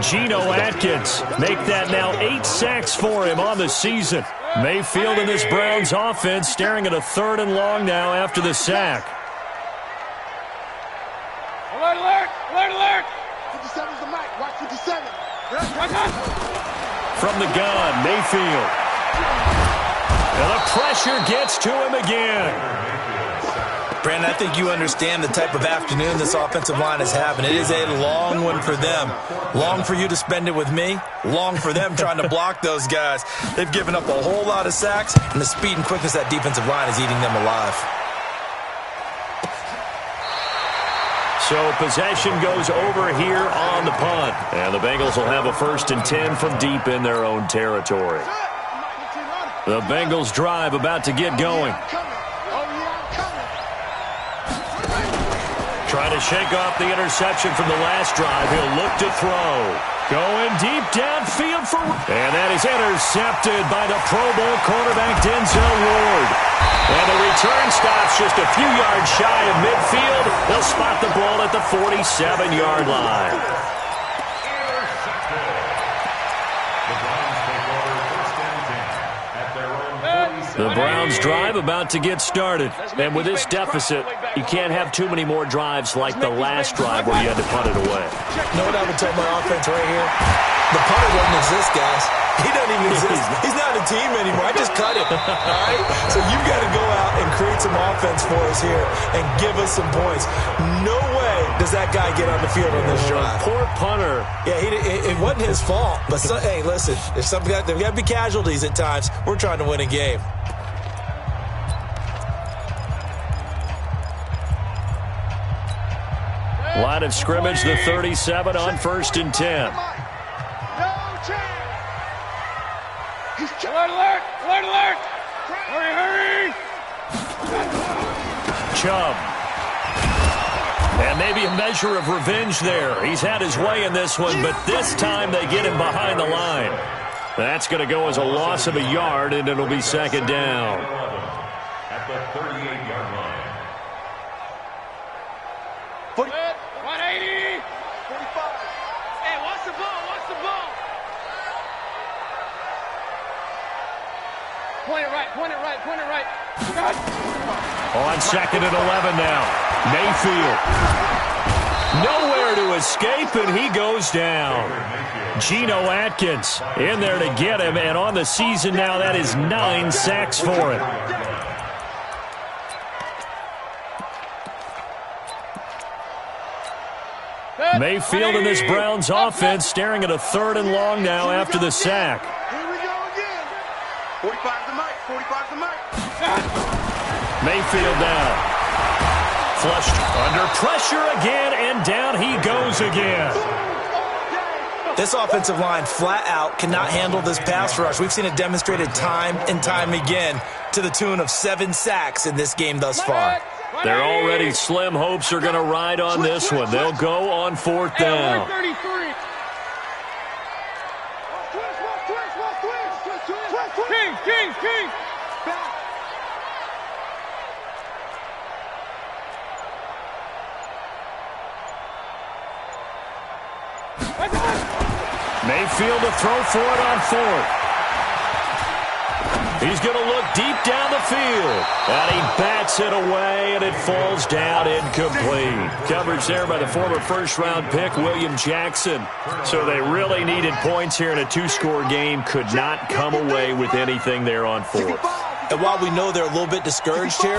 Geno Atkins make that now 8 sacks for him on the season. Mayfield and this Browns offense staring at a 3rd and long now after the sack. Alert, alert, alert, alert. 57's the mic. Watch 57. From the gun, Mayfield. And the pressure gets to him again. Brandon, I think you understand the type of afternoon this offensive line is having. It is a long one for them. Long for you to spend it with me. Long for them trying to block those guys. They've given up a whole lot of sacks, and the speed and quickness of that defensive line is eating them alive. So possession goes over here on the punt. And the Bengals will have a 1st and 10 from deep in their own territory. The Bengals drive about to get going. Trying to shake off the interception from the last drive. He'll look to throw. Going deep downfield for... And that is intercepted by the Pro Bowl cornerback Denzel Ward. And the return stops just a few yards shy of midfield. They'll spot the ball at the 47-yard line. The Browns drive about to get started. And with this deficit, you can't have too many more drives like the last drive where you had to punt it away. You know what I would tell my offense right here? The punter doesn't exist, guys. He doesn't even exist. He's not a team anymore. I just cut him. All right? So you've got to go out and create some offense for us here and give us some points. No way does that guy get on the field on this drive. Poor punter. Yeah, it wasn't his fault. But, hey, listen, there's got to be casualties at times. We're trying to win a game. Line of scrimmage, the 37 on 1st and 10. Alert, alert, alert, alert. Hurry, hurry. Chubb. And maybe a measure of revenge there. He's had his way in this one, but this time they get him behind the line. That's going to go as a loss of a yard, and it'll be 2nd down. At the 38-yard line. 180. 45. Hey, watch the ball, watch the ball. Point it right, point it right, point it right. On 2nd and 11 now. Mayfield. Nowhere to escape, and he goes down. Geno Atkins in there to get him, and on the season now, that is 9 sacks for him. Mayfield and this Browns offense staring at a 3rd and long now after the sack. Here we go again. 45 to Mike, 45 to Mike. Mayfield down. Flushed under pressure again, and down he goes again. This offensive line flat out cannot handle this pass rush. We've seen it demonstrated time and time again to the tune of 7 sacks in this game thus far. They're already slim hopes are going to ride on this one. They'll go on 4th down. King. Mayfield to throw for it on 4th. He's going to look deep down the field. And he bats it away, and it falls down incomplete. Coverage there by the former first-round pick, William Jackson. So they really needed points here in a 2-score game. Could not come away with anything there on 4th. And while we know they're a little bit discouraged here,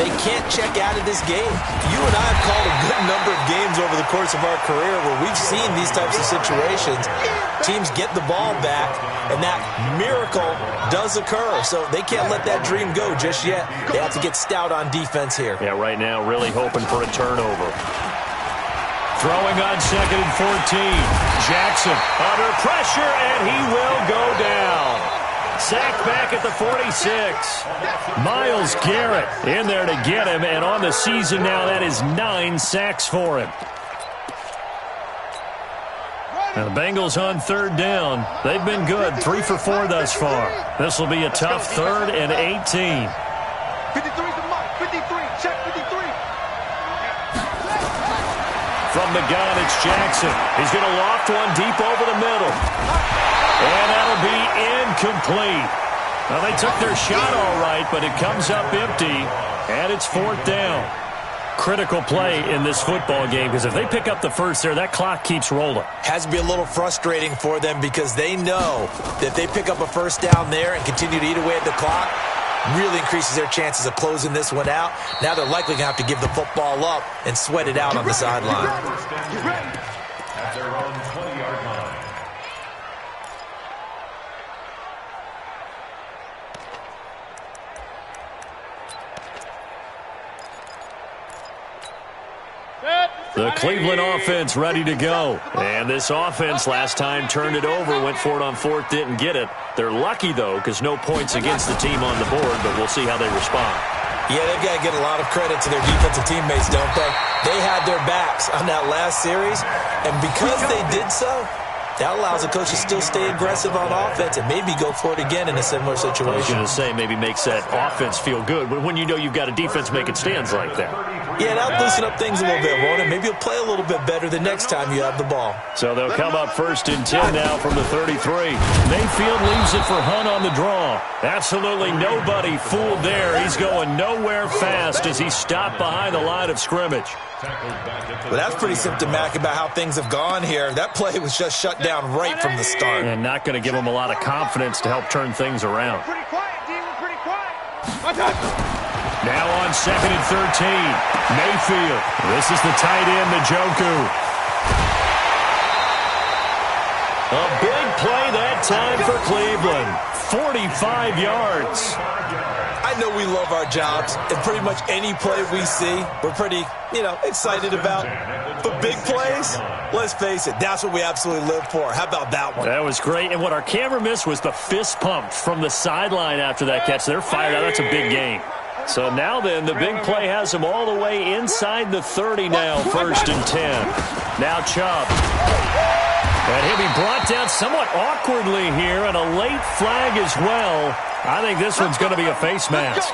they can't check out of this game. You and I have called a good number of games over the course of our career where we've seen these types of situations. Teams get the ball back, and that miracle does occur. So they can't let that dream go just yet. They have to get stout on defense here. Yeah, right now really hoping for a turnover. Throwing on 2nd and 14. Jackson under pressure, and he will go down. Sacked back at the 46. Myles Garrett in there to get him, and on the season now, that is 9 sacks for him. Now the Bengals on 3rd down. They've been good, 3 for 4 thus far. This will be a tough 3rd and 18. 53's the mark. 53. Check 53. From the gun, it's Jackson. He's going to loft one deep over the middle. And that'll be incomplete. Well, they took their shot all right, but it comes up empty, and it's 4th down. Critical play in this football game, because if they pick up the first there, that clock keeps rolling. Has to be a little frustrating for them because they know that if they pick up a first down there and continue to eat away at the clock, really increases their chances of closing this one out. Now they're likely going to have to give the football up and sweat it out on the sideline. At their own 20-yard line. The Cleveland offense ready to go. And this offense last time turned it over, went for it on 4th, didn't get it. They're lucky, though, because no points against the team on the board, but we'll see how they respond. Yeah, they've got to get a lot of credit to their defensive teammates, don't they? They had their backs on that last series, and because they did so, that allows the coach to still stay aggressive on offense and maybe go for it again in a similar situation. I was going to say maybe makes that offense feel good, but when you know you've got a defense making stands like that. Yeah, that'll loosen up things a little bit, won't it? Maybe you'll play a little bit better the next time you have the ball. So they'll come up 1st and 10 now from the 33. Mayfield leaves it for Hunt on the draw. Absolutely nobody fooled there. He's going nowhere fast as he stopped behind the line of scrimmage. Well, that's pretty symptomatic about how things have gone here. That play was just shut down right from the start. And not going to give him a lot of confidence to help turn things around. Pretty quiet, D. We're pretty quiet. Now on 2nd and 13. Mayfield. This is the tight end, Njoku. A big play that time for Cleveland. 45 yards. I know we love our jobs, and pretty much any play we see, we're pretty, excited about. But big plays, let's face it, that's what we absolutely live for. How about that one? That was great, and what our camera missed was the fist pump from the sideline after that catch. They're fired out. That's a big game. So now then, the big play has them all the way inside the 30 now, 1st and 10. Now Chubb. And he'll be brought down somewhat awkwardly here, and a late flag as well. I think this one's going to be a face mask.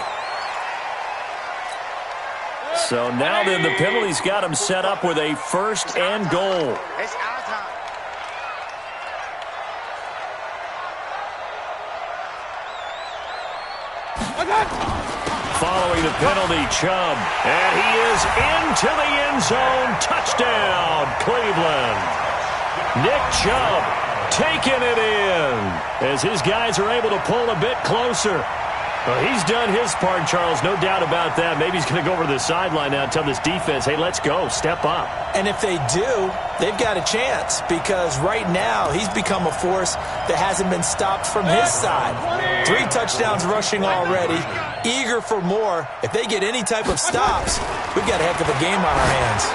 So now then, the penalty's got him set up with a 1st and goal. It's our time. Following the penalty, Chubb. And he is into the end zone. Touchdown, Cleveland. Nick Chubb taking it in as his guys are able to pull a bit closer. Well, he's done his part, Charles, no doubt about that. Maybe he's going to go over to the sideline now and tell this defense, hey, let's go, step up. And if they do, they've got a chance because right now he's become a force that hasn't been stopped from his side. 3 touchdowns rushing already, eager for more. If they get any type of stops, we've got a heck of a game on our hands.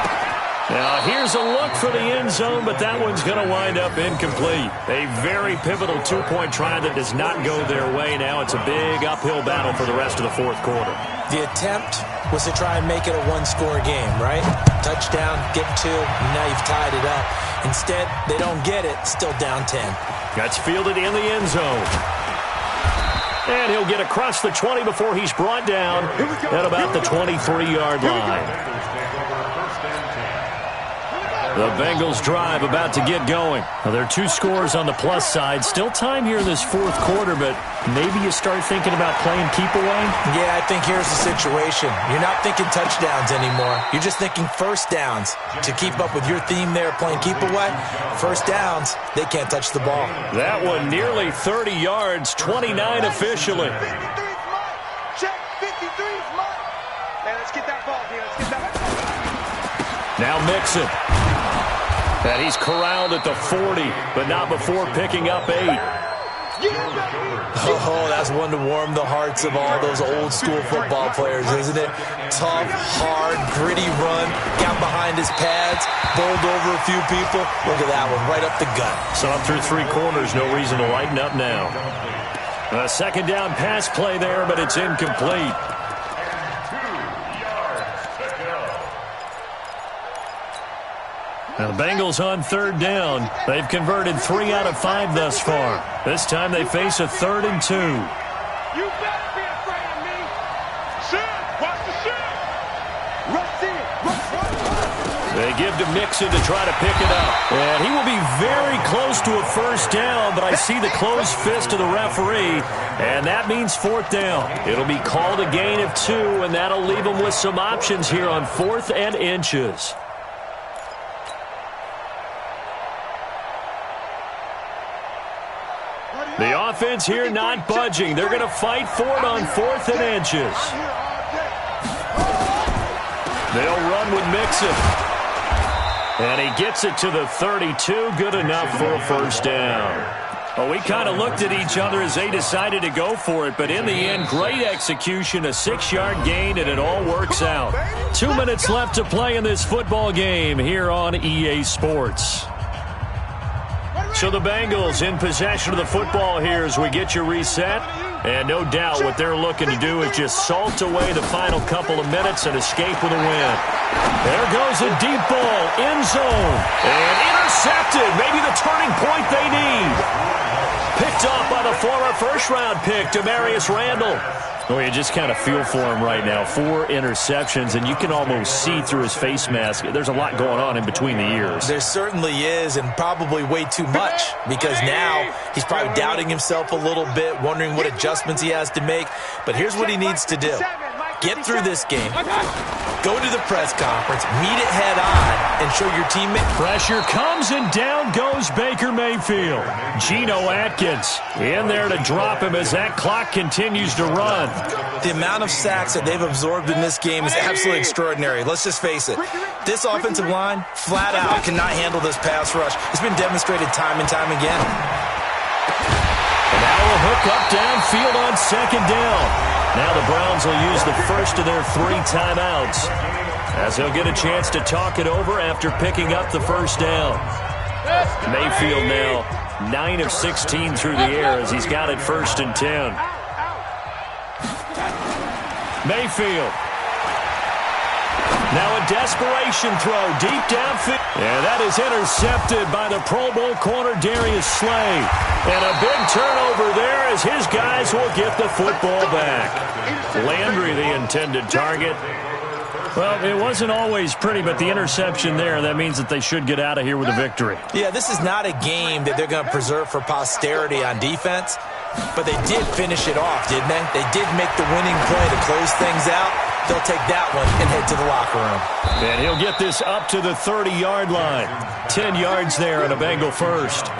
Now, here's a look for the end zone, but that one's going to wind up incomplete. A very pivotal two-point try that does not go their way. Now it's a big uphill battle for the rest of the fourth quarter. The attempt was to try and make it a one-score game, right? Touchdown, get 2, and now you've tied it up. Instead, they don't get it, still down 10. That's fielded in the end zone. And he'll get across the 20 before he's brought down at about the 23-yard line. The Bengals drive about to get going. Well, there are 2 scores on the plus side. Still time here in this fourth quarter, but maybe you start thinking about playing keep away? Yeah, I think here's the situation. You're not thinking touchdowns anymore. You're just thinking first downs. To keep up with your theme there, playing keep away, first downs, they can't touch the ball. That one nearly 30 yards, 29 officially. 53's mine. Check, 53's mine. Man, let's get that ball here. Let's get that ball. Now Mixon. And he's corralled at the 40, but not before picking up 8. Oh, that's one to warm the hearts of all those old-school football players, isn't it? Tough, hard, gritty run, got behind his pads, bowled over a few people. Look at that one, right up the gut. So up through 3 quarters, no reason to lighten up now. A second down pass play there, but it's incomplete. Now the Bengals on third down. They've converted 3 out of 5 thus far. This time they face a 3rd and 2. You better be afraid of me. Shoot, watch the shoot. Rush in, rush. They give to Mixon to try to pick it up. And he will be very close to a first down, but I see the closed fist of the referee, and that means 4th down. It'll be called a gain of 2, and that'll leave them with some options here on 4th and inches. The offense here not budging. They're going to fight for it on 4th and inches. They'll run with Mixon. And he gets it to the 32. Good enough for a first down. Well, we kind of looked at each other as they decided to go for it, but in the end, great execution, a 6-yard gain, and it all works out. 2 minutes left to play in this football game here on EA Sports. So the Bengals in possession of the football here as we get you reset. And no doubt what they're looking to do is just salt away the final couple of minutes and escape with a win. There goes a deep ball, end zone, and intercepted. Maybe the turning point they need. Picked off by the former first-round pick, Demarius Randall. Oh, you just kind of feel for him right now. 4 interceptions, and you can almost see through his face mask. There's a lot going on in between the ears. There certainly is, and probably way too much, because now he's probably doubting himself a little bit, wondering what adjustments he has to make. But here's what he needs to do. Get through this game, go to the press conference, meet it head on, and show your teammate. Pressure comes, and down goes Baker Mayfield. Geno Atkins in there to drop him as that clock continues to run. The amount of sacks that they've absorbed in this game is absolutely extraordinary. Let's just face it. This offensive line, flat out, cannot handle this pass rush. It's been demonstrated time and time again. And now a hook up downfield on second down. Now the Browns will use the first of their 3 timeouts as they'll get a chance to talk it over after picking up the first down. Mayfield now 9 of 16 through the air as he's got it 1st and 10. Mayfield. Now a desperation throw deep downfield. And that is intercepted by the Pro Bowl corner Darius Slay. And a big turnover there as his guys will get the football back. Landry the intended target. Well, it wasn't always pretty, but the interception there, that means that they should get out of here with a victory. Yeah, this is not a game that they're going to preserve for posterity on defense, but they did finish it off, didn't they? They did make the winning play to close things out. They'll take that one and head to the locker room. And he'll get this up to the 30-yard line. 10 yards there and a Bengal first.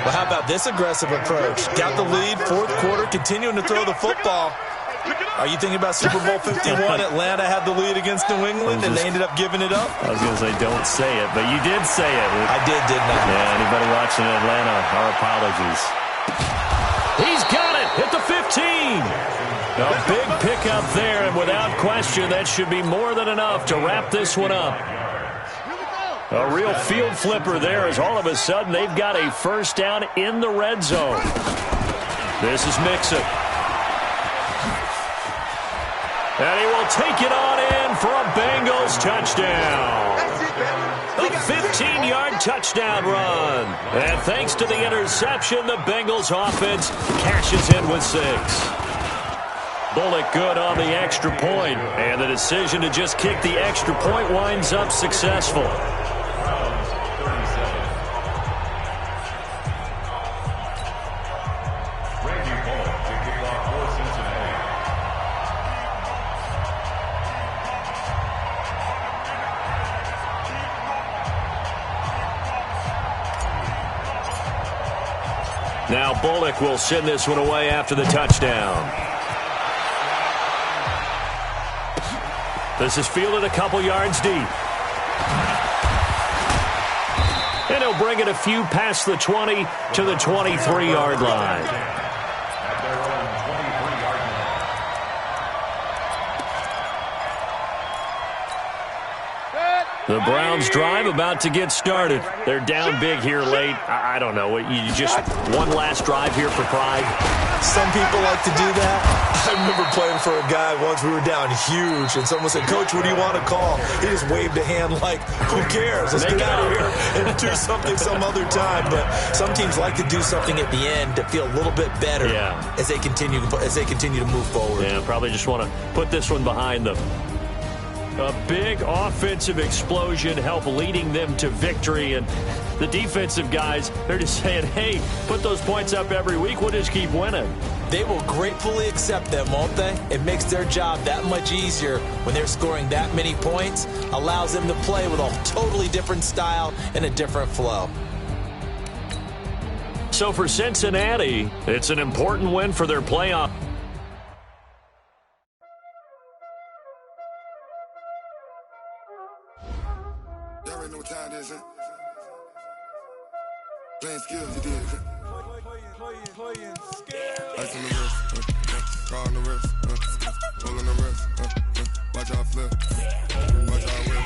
Well, how about this aggressive approach? Got the lead, 4th quarter, continuing to throw the football. Are you thinking about Super Bowl 51? Atlanta had the lead against New England, and they ended up giving it up? I was going to say, don't say it, but you did say it. I did, didn't I? Yeah, anybody watching Atlanta, our apologies. He's got it at the 15. A big pickup there, and without question, that should be more than enough to wrap this one up. A real field flipper there as all of a sudden they've got a first down in the red zone. This is Mixon. And he will take it on in for a Bengals touchdown. A 15-yard touchdown run. And thanks to the interception, the Bengals offense cashes in with 6. Bullock good on the extra point, and the decision to just kick the extra point winds up successful. Now Bullock will send this one away after the touchdown. This is fielded a couple yards deep. And he'll bring it a few past the 20 to the 23-yard line. The Browns drive about to get started. They're down big here late. I don't know. You just one last drive here for pride. Some people like to do that. I remember playing for a guy once. We were down huge, and someone said, "Coach, what do you want to call?" He just waved a hand like, "Who cares? Let's get out of here and do something some other time." But some teams like to do something at the end to feel a little bit better as they continue to move forward. Yeah, probably just want to put this one behind them. A big offensive explosion helped leading them to victory, and the defensive guys, they're just saying, hey, put those points up every week, we'll just keep winning. They will gratefully accept them, won't they? It makes their job that much easier when they're scoring that many points, allows them to play with a totally different style and a different flow. So for Cincinnati, it's an important win for their playoff. Y'all already know what time it is, huh? Playing skills, you did. Playing skills. Ice on the wrist, car on the wrist, roll on the wrist, watch out flip, watch out whip,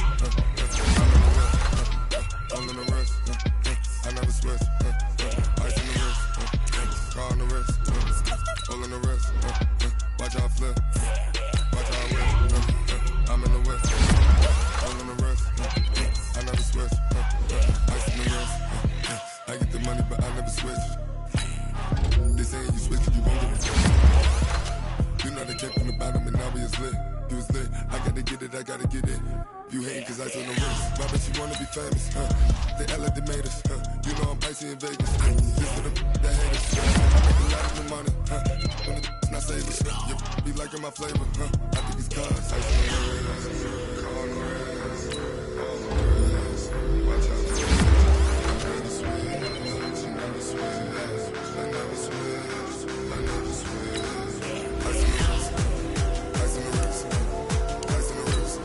I'm on the wrist, roll on the wrist, I never switch, ice on the wrist, car on the wrist, roll on the wrist, watch out flip, watch out whip, I'm in the whip, roll on the wrist, I never switch, ice on the wrist, I get the money but I never switch. They saying you switch, you won't get it. You know they came from the bottom and now we is lit. You was lit, I gotta get it, I gotta get it. You hating cause I told them wrist. Why bet you wanna be famous, They Ella they made us, You know I'm icy in Vegas, This for them that hate us, I make a lot of new money, When the not save us, You be liking my flavor, I think it's cause ice on the wrist, car on the wrist, all the wrist. Watch out for it. I never switch, you never switch. I never switch, I never switch. Ice on the wrist, ice on the wrist, ice on the wrist, ice on the wrist,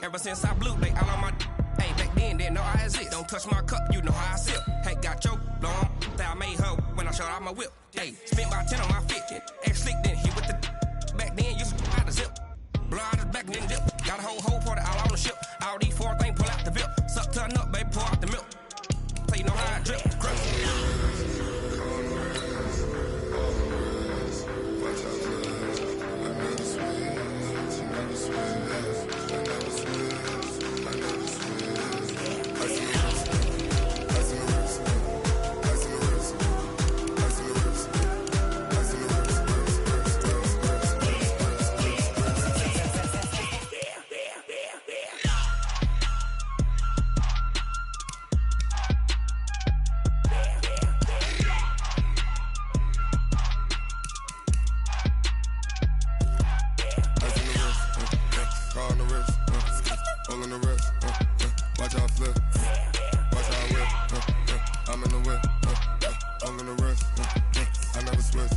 ever since I blew, they all on my. Hey, back then, didn't know I exist. Don't touch my cup, you know how I sip. Hey, got your long that I made her when I showed out my whip. Hey, spent about 10 on my fit. Ex slick, then hit with the. Back then, used to out the zip. Blow out his back, then dip. Got a whole party all on the ship. All these 4 things, pull out the VIP. Suck, turn up, baby, pour out the milk. So you know how I drip. Crush. slip. Watch how I whip. I'm in the whip. I'm gonna rest. I never switch.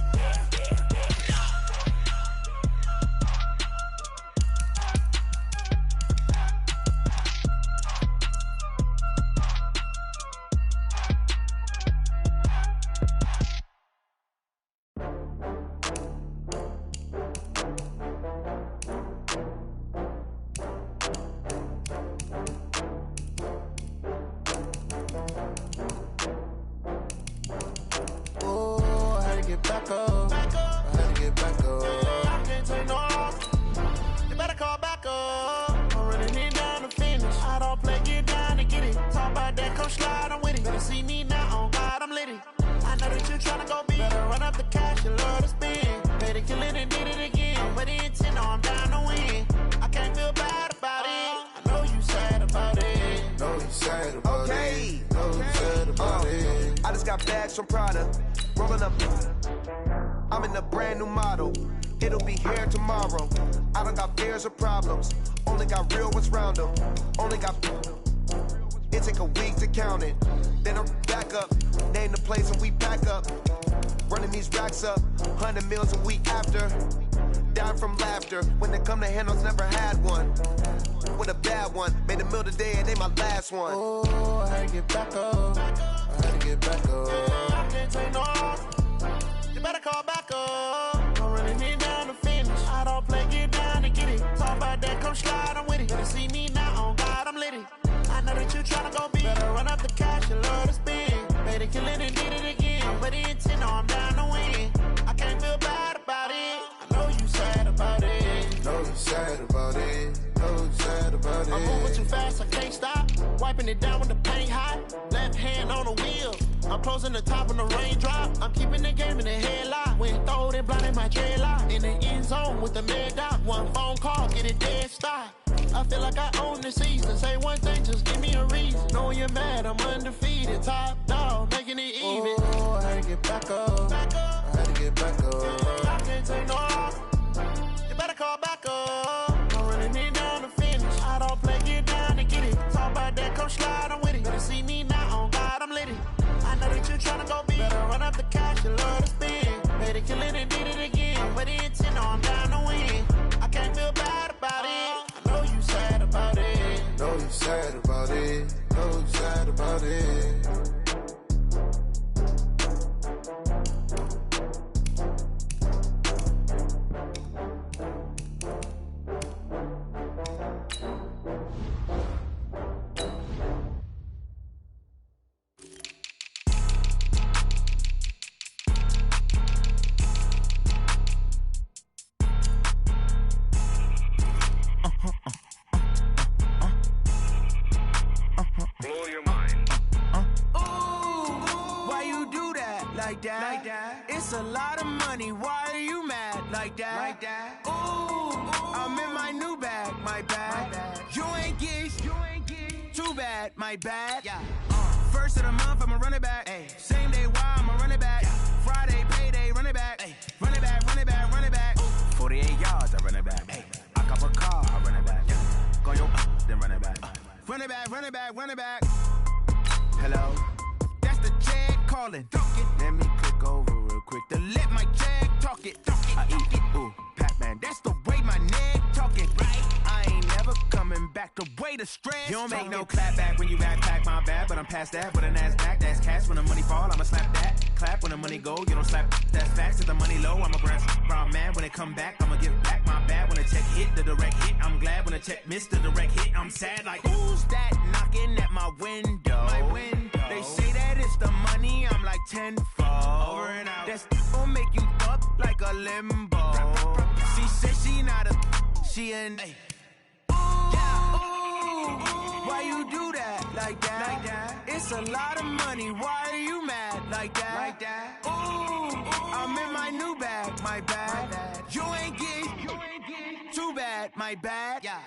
From Prada, rolling up. I'm in a brand new model. It'll be here tomorrow. I don't got fears or problems. Only got real ones round them. Only got. It take a week to count it. Then I'm back up. Name the place and we pack up. Running these racks up. 100 meals a week after. Dying from laughter. When it come to handles, never had one. With a bad one. Made a meal today and they my last one. Oh, I had to get back up. I had to get back up. I can't take no off. You better call back up. I'm running it down to finish. I don't play, get down to get it. Talk about that, come slide, I'm with it. Better see me now, on God, I'm litty. I know that you tryna go big. Better run up the cash, you love to spend. Better kill it and did it again. But the intent, no, I'm down to win. I can't feel bad about it. I know you sad about it. Know you sad about it. Know you sad about it. I'm moving too fast, I can't stop. Wiping it down with the paint hot. Left hand on the wheel. I'm closing the top on the raindrop. I'm keeping the game in the headlock. When throwed and blinded my dreadlock. In the end zone with the mad dot. One phone call, get it dead stop. I feel like I own the season. Say one thing, just give me a reason. Knowing you're mad, I'm undefeated. Top dog, making it even. Oh, I had to get back up. I had to get back up. I can't take no off. You better call back up. I'm running it down to finish. I don't play, get down to get it. Talk about that, come slide, I'm with it. Better see me now, on God, I'm litty. I know that you tryna go big. Better run up the cash, you love to spend. Better kill it and did it again. But the intent, no, I'm down to win. I can't feel bad about it. I know you sad about it. Know you sad about it. Know you sad about it. Blow your mind. Why you do that? Like that? Like that? It's a lot of money. Why are you mad? Like that? Like that? Ooh, I'm in my new bag. My bad. You ain't get too bad. My bad. Yeah. First of the month, I'ma run it back. Ay. Same day, why I'ma run it back. Yeah. Friday, payday, run it back. Ay. Run it back, run it back, run it back. Ooh. 48 yards, I run it back. Ay. I cop a car, I run it back. Yeah. Go yo, then run it back. Run it back, run it back, run it back. Hello? That's the jag calling. Let me click over real quick to let my jag talk it. I eat it, ooh, Pac-Man. That's the way my neck talking. Right? I ain't never coming back the way the stress. You don't make no clap back when you backpack, my bad. But I'm past that with a NASDAQ. That's cash when the money fall, I'ma slap that. Clap when the money go, you don't slap. That's facts. If the money low, I'ma grab brown man. When it come back, I'ma give back my bad. When the check hit, the direct hit. I'm glad when the check missed the direct hit. I'm sad like, who's that knocking at my window? My window. They say that it's the money, I'm like tenfold. Over and out. That's gon' make you up like a limbo. She said she not a, she an. Ooh, yeah. Ooh, why you do that? Like that? Like that? It's a lot of money. Why are you mad? Like that? Like that? Ooh, I'm in my new bag. My bad. You ain't get too bad. My bad. Yeah.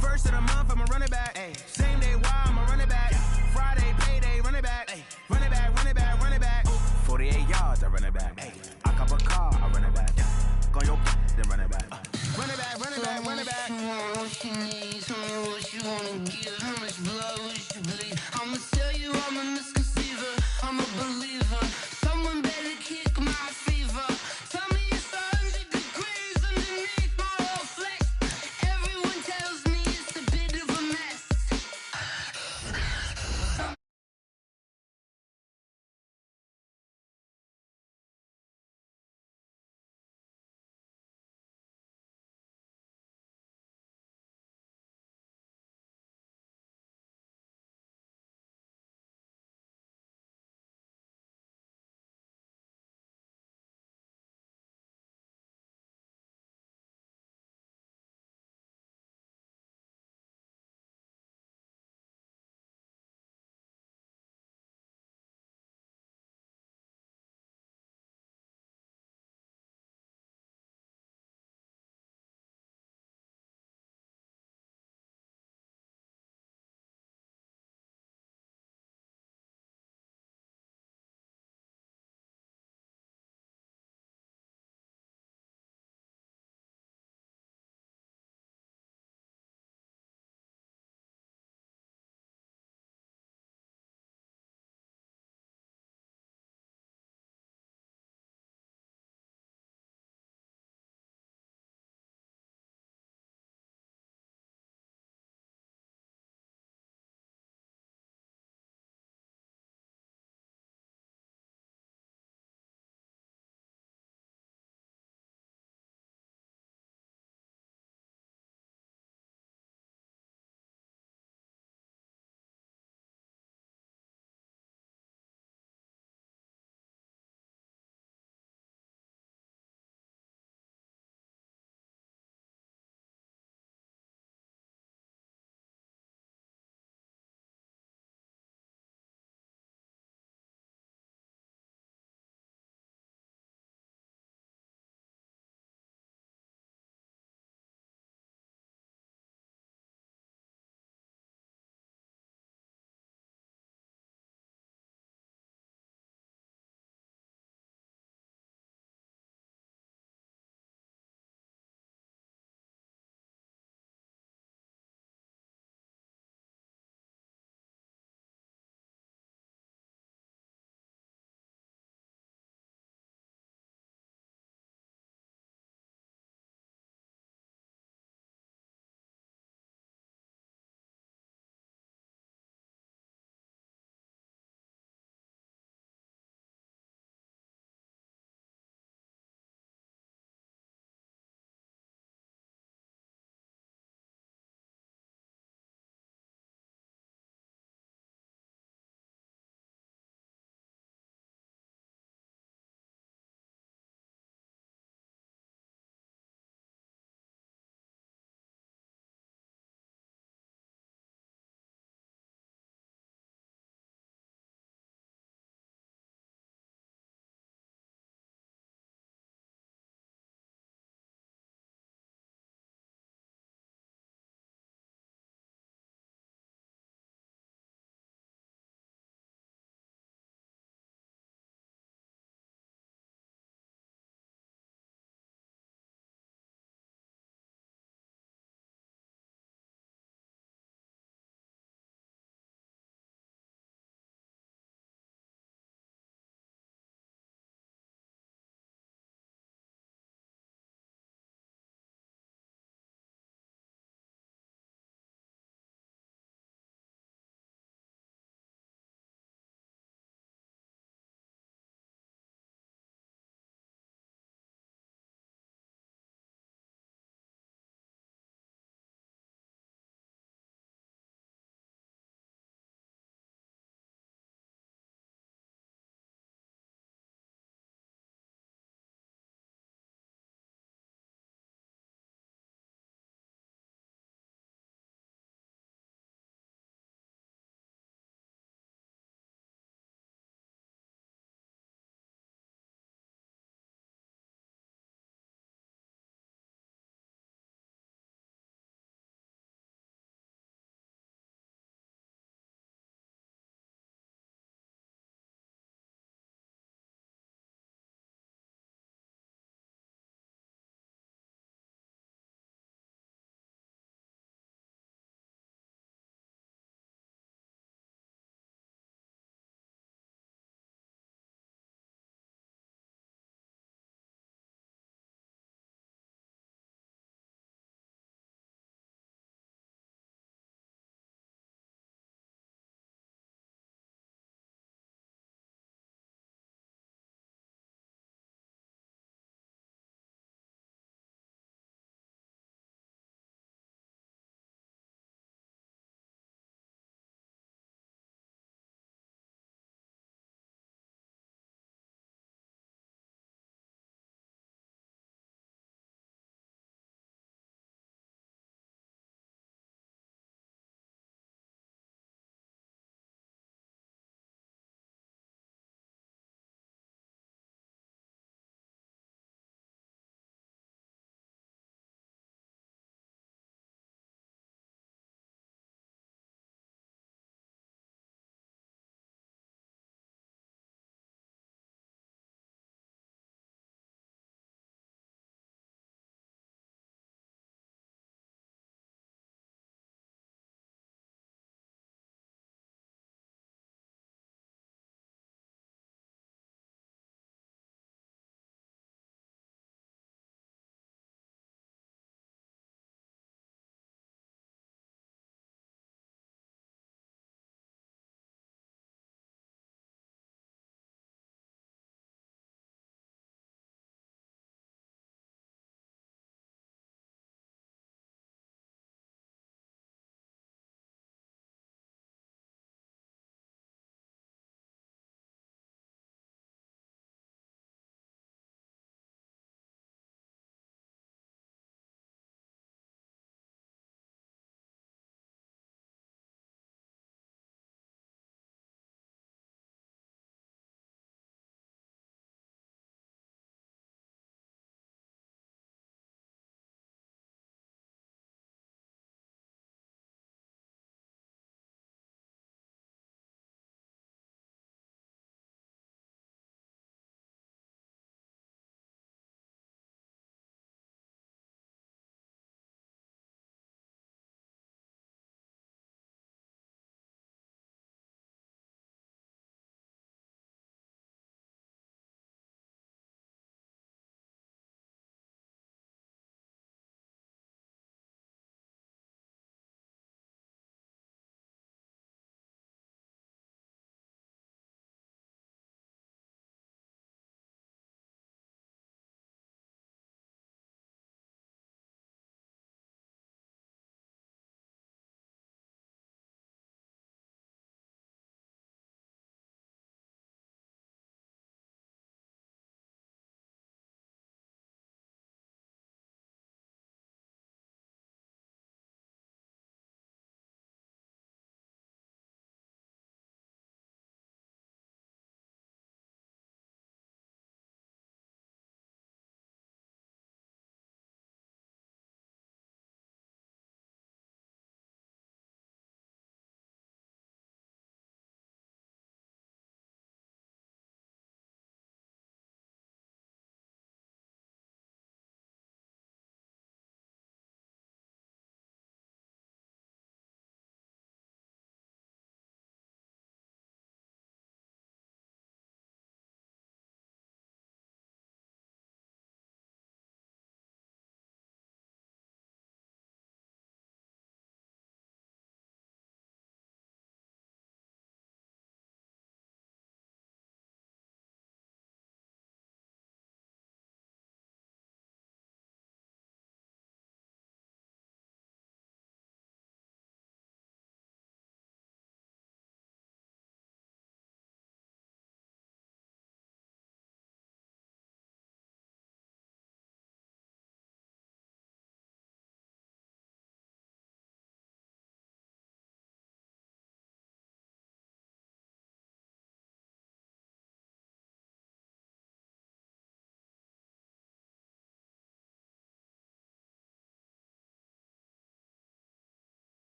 First of the month, I'ma run it back. Ay. Same day, why I'ma run it back. Yeah. Friday, payday, run it back. Ay. Run it back, run it back, run it back. Ooh. 48 yards, I run it back. Ay. I cop a car, I run it back. Yeah. Go yo, then run it back. Run it back, run it back, run it back. What you need, tell me what you wanna give